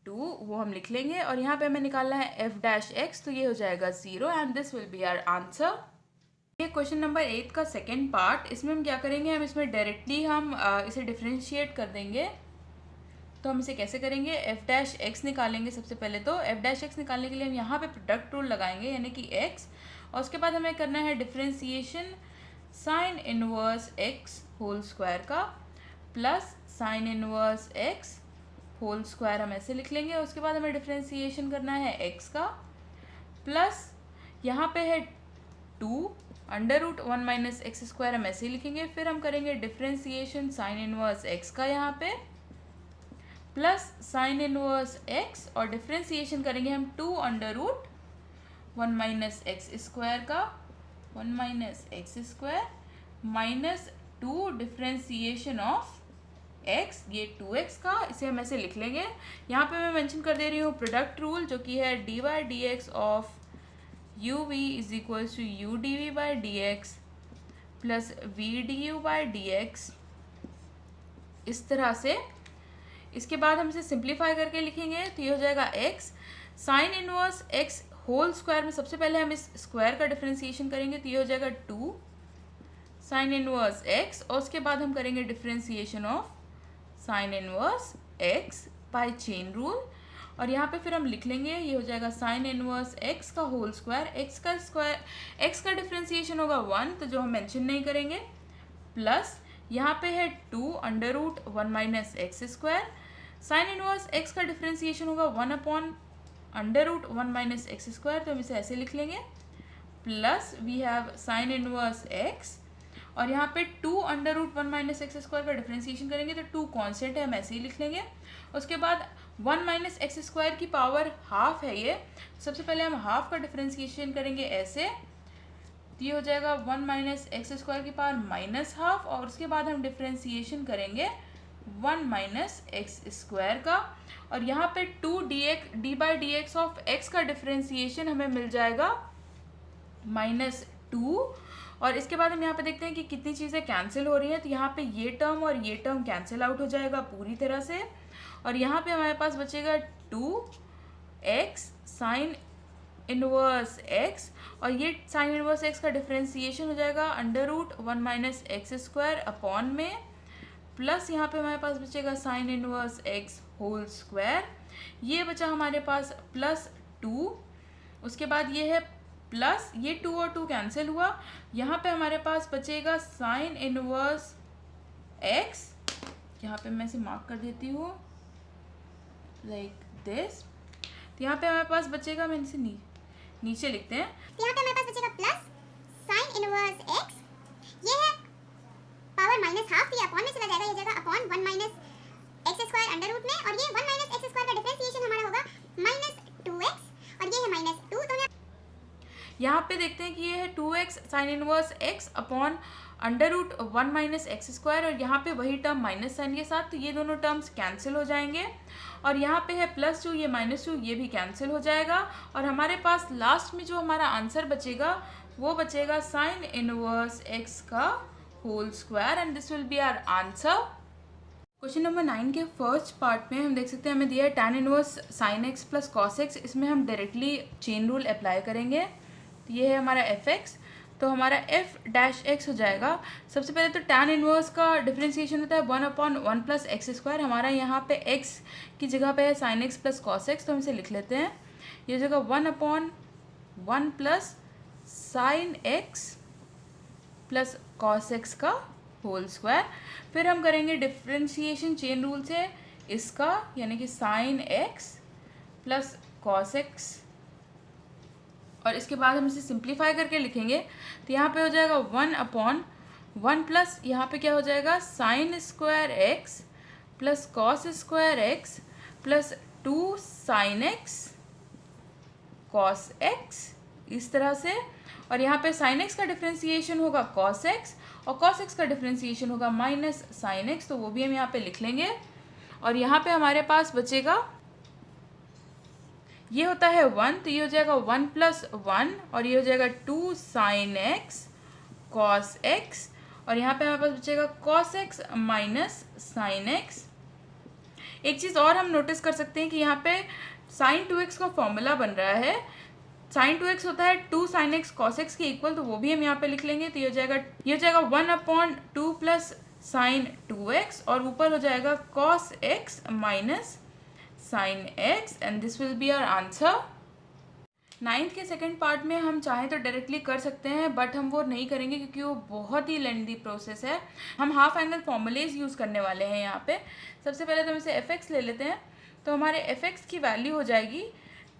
2, वो हम लिख लेंगे। और यहाँ पे हमें निकालना है एफ डैश एक्स, तो ये हो जाएगा 0 and this will be our answer. ये क्वेश्चन नंबर 8 का सेकेंड पार्ट, इसमें हम क्या करेंगे, हम इसमें डायरेक्टली हम इसे डिफ्रेंशिएट कर देंगे। तो हम इसे कैसे करेंगे, एफ डैश एक्स निकालेंगे सबसे पहले। तो एफ डैश एक्स निकालने के लिए हम यहाँ पे प्रोडक्ट रूल लगाएंगे, यानी कि एक्स, और उसके बाद हमें करना है differentiation sine inverse x whole square का plus sine inverse x whole square, हम ऐसे लिख लेंगे। उसके बाद हमें डिफ्रेंसिएशन करना है एक्स का, प्लस यहाँ पे है 2 under root 1 minus x square, हम ऐसे ही लिखेंगे। फिर हम करेंगे डिफ्रेंसिएशन साइन इनवर्स एक्स का यहाँ पे, प्लस साइन इनवर्स एक्स, और डिफ्रेंसिएशन करेंगे हम 2 under root 1 minus x square का, 1 minus x square minus 2 differentiation of x, ये 2x का, इसे हम ऐसे लिख लेंगे। यहाँ पे मैं मेंशन कर दे रही हूँ प्रोडक्ट रूल, जो कि है d by d x of u v is equals to u d v by d x plus v d u by d x, इस तरह से। इसके बाद हम इसे सिंप्लीफाई करके लिखेंगे, तो ये हो जाएगा x sine inverse x whole square में सबसे पहले हम इस स्क्वायर का डिफ्रेंसिएशन करेंगे, तो ये हो जाएगा 2 साइन इनवर्स एक्स, और उसके बाद हम करेंगे differentiation of sine inverse x by chain rule, और यहाँ पे फिर हम लिख लेंगे, ये हो जाएगा साइन इनवर्स एक्स का होल स्क्वायर, एक्स का डिफ्रेंसिएशन होगा 1, तो जो हम मेंशन नहीं करेंगे, प्लस यहाँ पे है 2 under root 1 minus x square, sine inverse x का डिफ्रेंसिएशन होगा 1 upon under root 1 minus x square, तो हम इसे ऐसे लिख लेंगे, plus we have sine inverse x, और यहाँ पे 2 under root 1 minus x square का डिफ्रेंसिएशन करेंगे, तो 2 कांस्टेंट है, हम ऐसे ही लिख लेंगे। उसके बाद 1 माइनस एक्स स्क्वायर की पावर हाफ है ये, सबसे पहले हम हाफ का डिफ्रेंसिएशन करेंगे ऐसे, तो ये हो जाएगा 1 माइनस एक्स स्क्वायर की पावर माइनस हाफ, और उसके बाद हम डिफ्रेंसिएशन करेंगे 1 माइनस एक्स स्क्वायर का, और यहाँ पे 2 D by d x of x का डिफ्रेंसिएशन हमें मिल जाएगा -2, और इसके बाद हम यहाँ पे देखते हैं कि कितनी चीज़ें कैंसिल हो रही हैं, तो यहाँ पे ये टर्म और ये टर्म कैंसिल आउट हो जाएगा पूरी तरह से, और यहाँ पे हमारे पास बचेगा 2x साइन इनवर्स x, और ये साइन इनवर्स x का डिफ्रेंसिएशन हो जाएगा under root 1 minus x square upon में, प्लस यहाँ पे हमारे पास बचेगा sine inverse x whole square, ये बचा हमारे पास +2, उसके बाद ये है प्लस ये 2 और 2 कैंसिल हुआ, यहाँ पे हमारे पास बचेगा साइन इनवर्स x, यहाँ पे मैं इसे मार्क कर देती हूँ लाइक दिस, तो यहाँ पे हमारे पास बचेगा, मैं इसे नीचे लिखते हैं, तो यहाँ पे हमारे पास बचेगा प्लस साइन इनवर्स x, ये है पावर माइनस हाफ, ये अपॉन में चला जाएगा, ये जाएगा upon 1 minus x square under root में, और ये 1 माइनस एक्स स्क्वायर का डिफरेंशिएशन हमारा होगा -2x, और ये है -2, तो यहाँ पे देखते हैं कि ये है 2x sine inverse x upon under root 1 minus x square, और यहाँ पे वही टर्म माइनस साइन के साथ, तो ये दोनों टर्म्स कैंसिल हो जाएंगे, और यहाँ पे है +2, ये -2, ये भी कैंसिल हो जाएगा, और हमारे पास लास्ट में जो हमारा आंसर बचेगा वो बचेगा साइन इनवर्स x का whole square, and this will be our answer. Question number 9 के फर्स्ट पार्ट में हम देख सकते हैं हमें दिया है tan inverse sign x plus cos x, इसमें हम डायरेक्टली चेन रूल अप्लाई करेंगे, तो ये है हमारा f(x), तो हमारा f डैश x हो जाएगा। सबसे पहले तो tan इनवर्स का डिफरेंशिएशन होता है 1 अपॉन 1 प्लस एक्स स्क्वायर, हमारा यहाँ पे x की जगह पे है sine x plus cos x, तो हम इसे लिख लेते हैं, ये जगह 1 upon 1 plus sign x plus cos x का होल स्क्वायर। फिर हम करेंगे डिफ्रेंशिएशन चेन रूल से इसका, यानी कि sine x plus cos x, और इसके बाद हम इसे सिंप्लीफाई करके लिखेंगे, तो यहाँ पे हो जाएगा 1 अपॉन 1 प्लस यहाँ पे क्या हो जाएगा sine square x plus cos square x plus 2 sine x cos x, इस तरह से, और यहाँ पे साइन x का डिफ्रेंसिएशन होगा कॉस x, और कॉस x का डिफ्रेंसिएशन होगा माइनस साइन x, तो वो भी हम यहाँ पे लिख लेंगे, और यहाँ पे हमारे पास बचेगा, ये होता है 1, तो ये हो जाएगा 1 प्लस 1, और ये हो जाएगा 2 साइन x कॉस एक्स, और यहाँ पे हमारे पास बचेगा cos x minus sine x. एक चीज़ और हम नोटिस कर सकते हैं कि यहाँ पे साइन 2x का फॉर्मूला बन रहा है। साइन 2x होता है 2 साइन एक्स कॉस एक्स के इक्वल, तो वो भी हम यहाँ पे लिख लेंगे। तो ये हो जाएगा 1/2 प्लस साइन 2x, और ऊपर हो जाएगा cos x minus sine x, and this will be our answer. 9th के सेकंड पार्ट में हम चाहें तो डायरेक्टली कर सकते हैं, बट हम वो नहीं करेंगे क्योंकि वो बहुत ही लेंथी प्रोसेस है। हम हाफ एंगल फॉर्मूलेज यूज़ करने वाले हैं यहाँ पे। सबसे पहले तो हम इसे एफ ले लेते हैं। तो हमारे एफ की वैल्यू हो जाएगी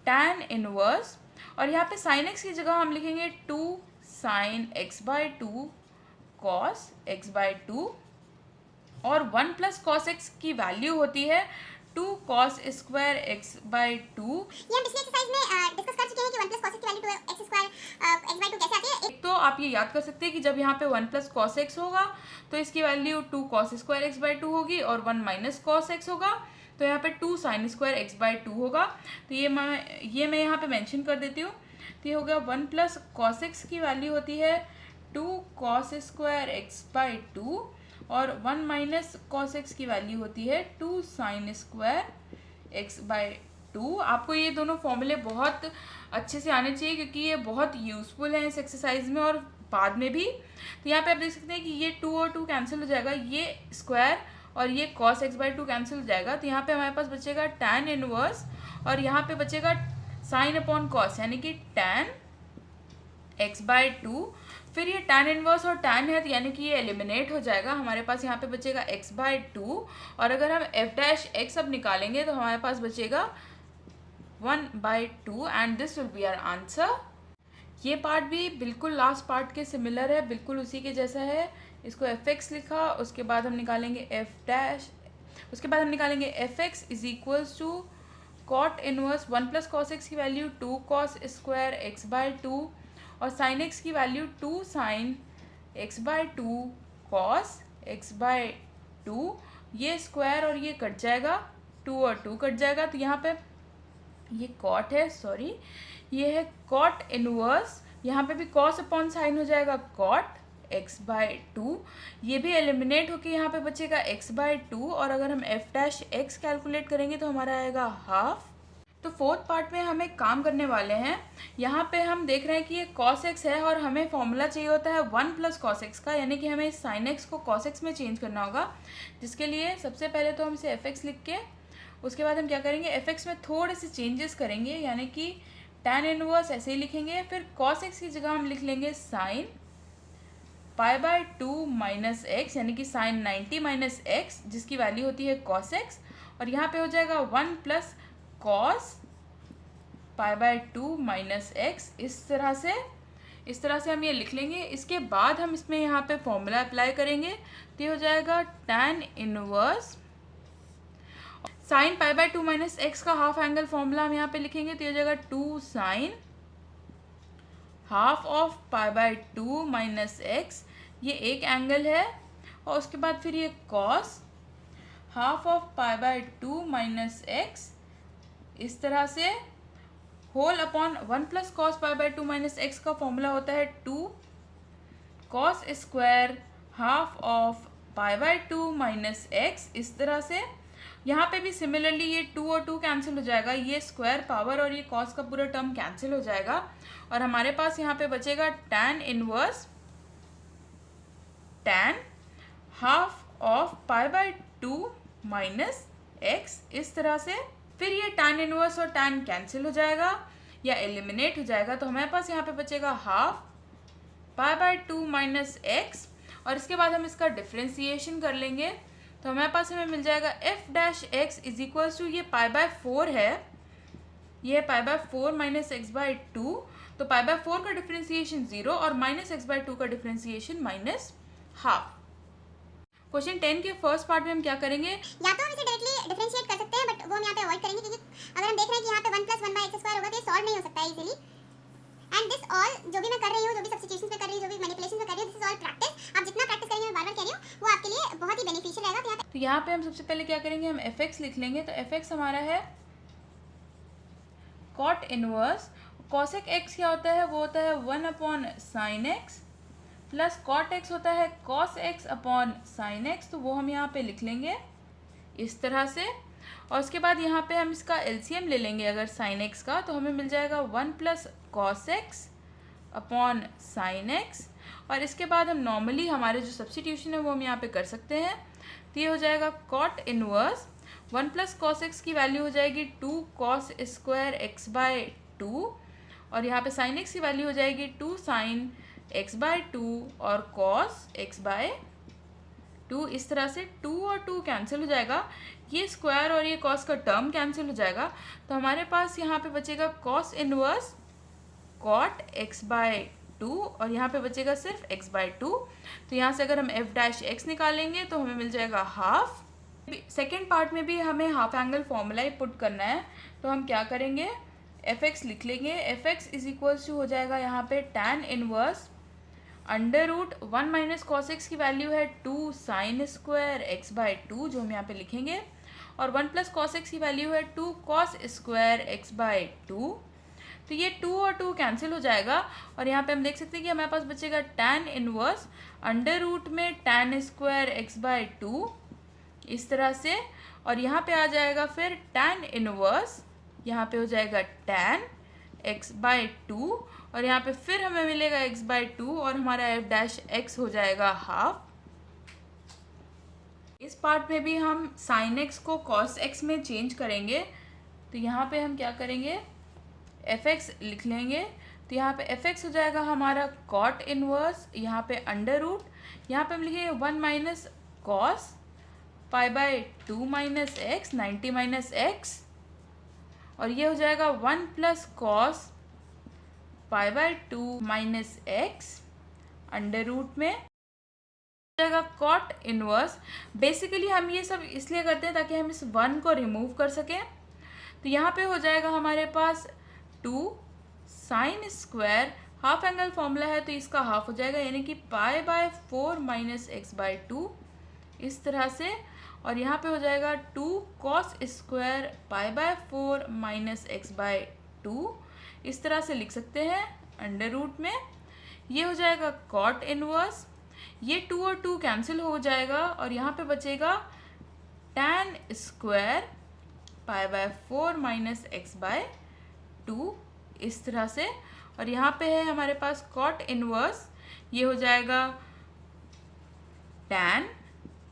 tan इनवर्स, और यहाँ पे साइन एक्स की जगह हम लिखेंगे 2 साइन x/2 कॉस x/2, और 1 प्लस कॉस एक्स की वैल्यू होती है 2 cos स्क्वायर x/2। ये हम पिछले एक्सरसाइज में डिस्कस कर चुके हैं कि 1 प्लस cos x की वैल्यू 2 x स्क्वायर x/2 कैसे आती है। एक तो आप ये याद कर सकते हैं कि जब यहाँ पे 1 प्लस कॉस एक्स होगा तो इसकी वैल्यू 2 cos स्क्वायर x/2 होगी, और 1 माइनस कॉस एक्स होगा तो यहाँ पे 2 साइन स्क्वायर x/2 होगा। तो ये मैं यहाँ पे मेंशन कर देती हूँ। तो ये हो गया 1 प्लस कॉस एक्स की वैल्यू होती है 2 cos स्क्वायर x/2, और 1 माइनस कॉस एक्स की वैल्यू होती है 2 साइन स्क्वायर x/2। आपको ये दोनों फॉर्मूले बहुत अच्छे से आने चाहिए क्योंकि ये बहुत यूज़फुल है इस एक्सरसाइज में और बाद में भी। तो यहाँ पे आप देख सकते हैं कि ये 2 और 2 कैंसिल हो जाएगा, ये स्क्वायर और ये cos x/2 कैंसिल हो जाएगा। तो यहाँ पे हमारे पास बचेगा tan इनवर्स, और यहाँ पे बचेगा साइन अपॉन कॉस, यानी कि tan x/2। फिर ये tan इनवर्स और tan है, तो यानी कि ये एलिमिनेट हो जाएगा। हमारे पास यहाँ पे बचेगा x/2, और अगर हम f' अब निकालेंगे तो हमारे पास बचेगा 1/2, and this will be our answer. ये पार्ट भी बिल्कुल लास्ट पार्ट के सिमिलर है, बिल्कुल उसी के जैसा है। इसको fx लिखा, उसके बाद हम निकालेंगे उसके बाद हम निकालेंगे fx is equals to cot inverse 1 plus cos x की वैल्यू 2 cos स्क्वायर x/2, और साइन एक्स की value 2 sine x/2 cos x/2। ये स्क्वायर और ये कट जाएगा, 2 और 2 कट जाएगा। तो यहाँ पे ये कॉट है, सॉरी ये है कॉट इनवर्स, यहाँ पे भी कॉस अपॉन साइन हो जाएगा कॉट x/2। ये भी एलिमिनेट होके यहाँ पे बचेगा x/2, और अगर हम f' कैलकुलेट करेंगे तो हमारा आएगा हाफ। तो फोर्थ पार्ट में हम एक काम करने वाले हैं। यहाँ पे हम देख रहे हैं कि ये cos x है और हमें फॉर्मूला चाहिए होता है 1 प्लस cos x का, यानी कि हमें इस sin x को cos x में चेंज करना होगा, जिसके लिए सबसे पहले तो हम इसे fx लिख के उसके बाद हम क्या करेंगे fx में थोड़े से चेंजेस करेंगे, यानी कि tan इनवर्स ऐसे ही लिखेंगे। फिर cos x की जगह हम लिख लेंगे sin π/2 माइनस एक्स, यानी कि साइन 90 माइनस एक्स, जिसकी वैल्यू होती है cos x, और यहाँ पे हो जाएगा 1 प्लस cos π/2 माइनस एक्स। इस तरह से हम ये लिख लेंगे। इसके बाद हम इसमें यहाँ पे फॉर्मूला अप्लाई करेंगे, तो ये हो जाएगा tan inverse sine π/2 minus x का हाफ एंगल फॉर्मूला हम यहाँ पे लिखेंगे, तो ये हो जाएगा 2 sine half of π/2 minus x, ये एक एंगल है, और उसके बाद फिर ये cos half of π/2 minus x, इस तरह से whole upon 1 plus cos π/2 minus x का फॉर्मूला होता है 2 cos square half of π/2 minus x. इस तरह से यहाँ पे भी सिमिलरली ये 2 और 2 कैंसिल हो जाएगा, ये स्क्वायर पावर और ये cos का पूरा टर्म कैंसिल हो जाएगा, और हमारे पास यहाँ पे बचेगा tan inverse tan half of π/2 minus x, इस तरह से। फिर ये tan इनवर्स और tan कैंसिल हो जाएगा या एलिमिनेट हो जाएगा, तो हमारे पास यहाँ पे बचेगा हाफ π/2 माइनस एक्स, और इसके बाद हम इसका डिफ्रेंसिएशन कर लेंगे, तो हमारे पास हमें मिल जाएगा f' इज इक्वल्स टू ये π/4 है, ये π/4 माइनस x/2, तो π/4 का डिफ्रेंसिएशन 0 और माइनस x/2 का डिफ्रेंसिएशन माइनस हाफ। क्वेश्चन 10 के फर्स्ट पार्ट में हम क्या करेंगे, या तो हम इसे डायरेक्टली डिफरेंशिएट कर सकते हैं, बट वो हम यहाँ पे अवॉइड करेंगे क्योंकि अगर हम देख रहे हैं कि यहाँ पे 1 प्लस 1/x² होगा तो ये सॉल्व नहीं हो सकता है इजीली। एंड दिस ऑल जो भी मैं कर रही हूँ, जो भी सब्स्टिट्यूशंस में कर रही हूँ, जो भी मैनिपुलेशंस में कर रही हूँ, दिस इज ऑल प्रैक्टिस। आप जितना प्रैक्टिस करेंगे, मैं बार-बार कह रही हूँ, वो आपके लिए बहुत ही बेनिफिशियल रहेगा। तो यहाँ पे हम सबसे पहले क्या करेंगे, हम fx लिख लेंगे। तो fx हमारा है cot इनवर्स, cosec x क्या होता है, वो होता है 1 upon sine x, plus cot x होता है cos x upon sine x, तो वो हम यहाँ पे लिख लेंगे इस तरह से। और उसके बाद यहाँ पे हम इसका एलसीएम ले लेंगे अगर साइन एक्स का, तो हमें मिल जाएगा 1 plus cos x upon sine x. और इसके बाद हम नॉर्मली हमारे जो सब्स्टिट्यूशन है वो हम यहाँ पे कर सकते हैं। तो ये हो जाएगा cot inverse 1 plus cos x की वैल्यू हो जाएगी 2 कॉस स्क्वायर एक्स बाय 2, और यहाँ पे साइन एक्स की वैल्यू हो जाएगी 2 साइन एक्स बाय 2 और कॉस एक्स बाय 2। इस तरह से 2 और 2 कैंसिल हो जाएगा, ये स्क्वायर और ये कॉस का टर्म कैंसिल हो जाएगा। तो हमारे पास यहाँ पे बचेगा cos inverse cot x by 2 और यहाँ पे बचेगा सिर्फ x बाय 2। तो यहाँ से अगर हम f डैश एक्स निकालेंगे तो हमें मिल जाएगा हाफ। सेकेंड पार्ट में भी हमें हाफ एंगल फॉर्मूला ही पुट करना है, तो हम क्या करेंगे, fx लिख लेंगे। fx इज इक्वल्स टू हो जाएगा यहाँ पे tan inverse under root 1 minus cos x की वैल्यू है 2 साइन स्क्वायर एक्स बाय 2, जो हम यहाँ पे लिखेंगे, और 1 प्लस कॉस एक्स की वैल्यू है 2 कॉस स्क्वायर एक्स बाय 2। तो ये 2 और 2 कैंसिल हो जाएगा, और यहाँ पे हम देख सकते हैं कि हमारे पास बचेगा tan इनवर्स अंडर रूट में tan स्क्वायर एक्स बाय 2 इस तरह से, और यहाँ पे आ जाएगा फिर tan इनवर्स, यहाँ पे हो जाएगा tan x बाय 2, और यहाँ पे फिर हमें मिलेगा x बाय 2 और हमारा f डैश x हो जाएगा हाफ। इस पार्ट में भी हम साइन x को cos x में चेंज करेंगे, तो यहाँ पे हम क्या करेंगे, fx लिख लेंगे। तो यहाँ पे fx हो जाएगा हमारा कॉट इनवर्स, यहाँ पे अंडर रूट, यहाँ पे हम लिखेंगे 1 minus cos pi by 2 minus x 90 minus x, और ये हो जाएगा 1 plus cos pi by 2 minus x under root में हो जाएगा कॉट इनवर्स। बेसिकली हम ये सब इसलिए करते हैं ताकि हम इस 1 को रिमूव कर सकें। तो यहाँ पे हो जाएगा हमारे पास 2 sine square, half angle formula है तो इसका हाफ हो जाएगा, यानी कि pi by 4 minus x by 2 इस तरह से, और यहाँ पे हो जाएगा 2 cos square pi by 4 minus x by 2 इस तरह से लिख सकते हैं अंडर रूट में। ये हो जाएगा कॉट इनवर्स, ये 2 और 2 कैंसिल हो जाएगा, और यहाँ पे बचेगा tan square pi by 4 minus x by 2 इस तरह से, और यहाँ पे है हमारे पास कॉट इनवर्स, ये हो जाएगा tan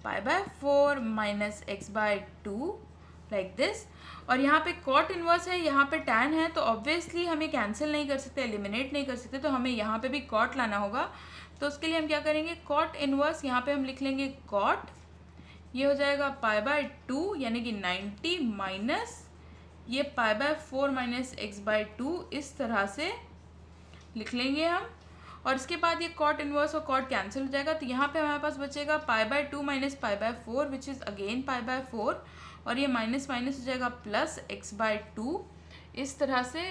pi by 4 minus x by 2 like this, और यहाँ पे कॉट इनवर्स है, यहाँ पे tan है, तो ऑब्वियसली हम ये कैंसिल नहीं कर सकते, एलिमिनेट नहीं कर सकते, तो हमें यहाँ पे भी कॉट लाना होगा। तो उसके लिए हम क्या करेंगे, कॉट इनवर्स यहाँ पे हम लिख लेंगे कॉट, ये हो जाएगा पाई बाय 2 यानी कि 90 माइनस ये pi by 4 minus x by 2 इस तरह से लिख लेंगे हम, और इसके बाद ये कॉट इनवर्स और कॉट कैंसिल हो जाएगा। तो यहाँ पे हमारे पास बचेगा पाई by 2 minus pi by 4 which is again pi by 4, और ये माइनस माइनस हो जाएगा प्लस एक्स बाय 2 इस तरह से,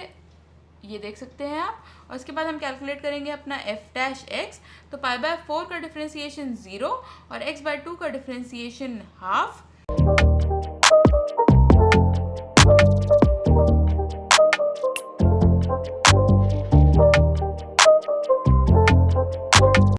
ये देख सकते हैं आप। और इसके बाद हम कैलकुलेट करेंगे अपना f डैश x, तो पाई बाय 4 का डिफ्रेंसिएशन 0 और x बाय 2 का डिफ्रेंसिएशन हाफ।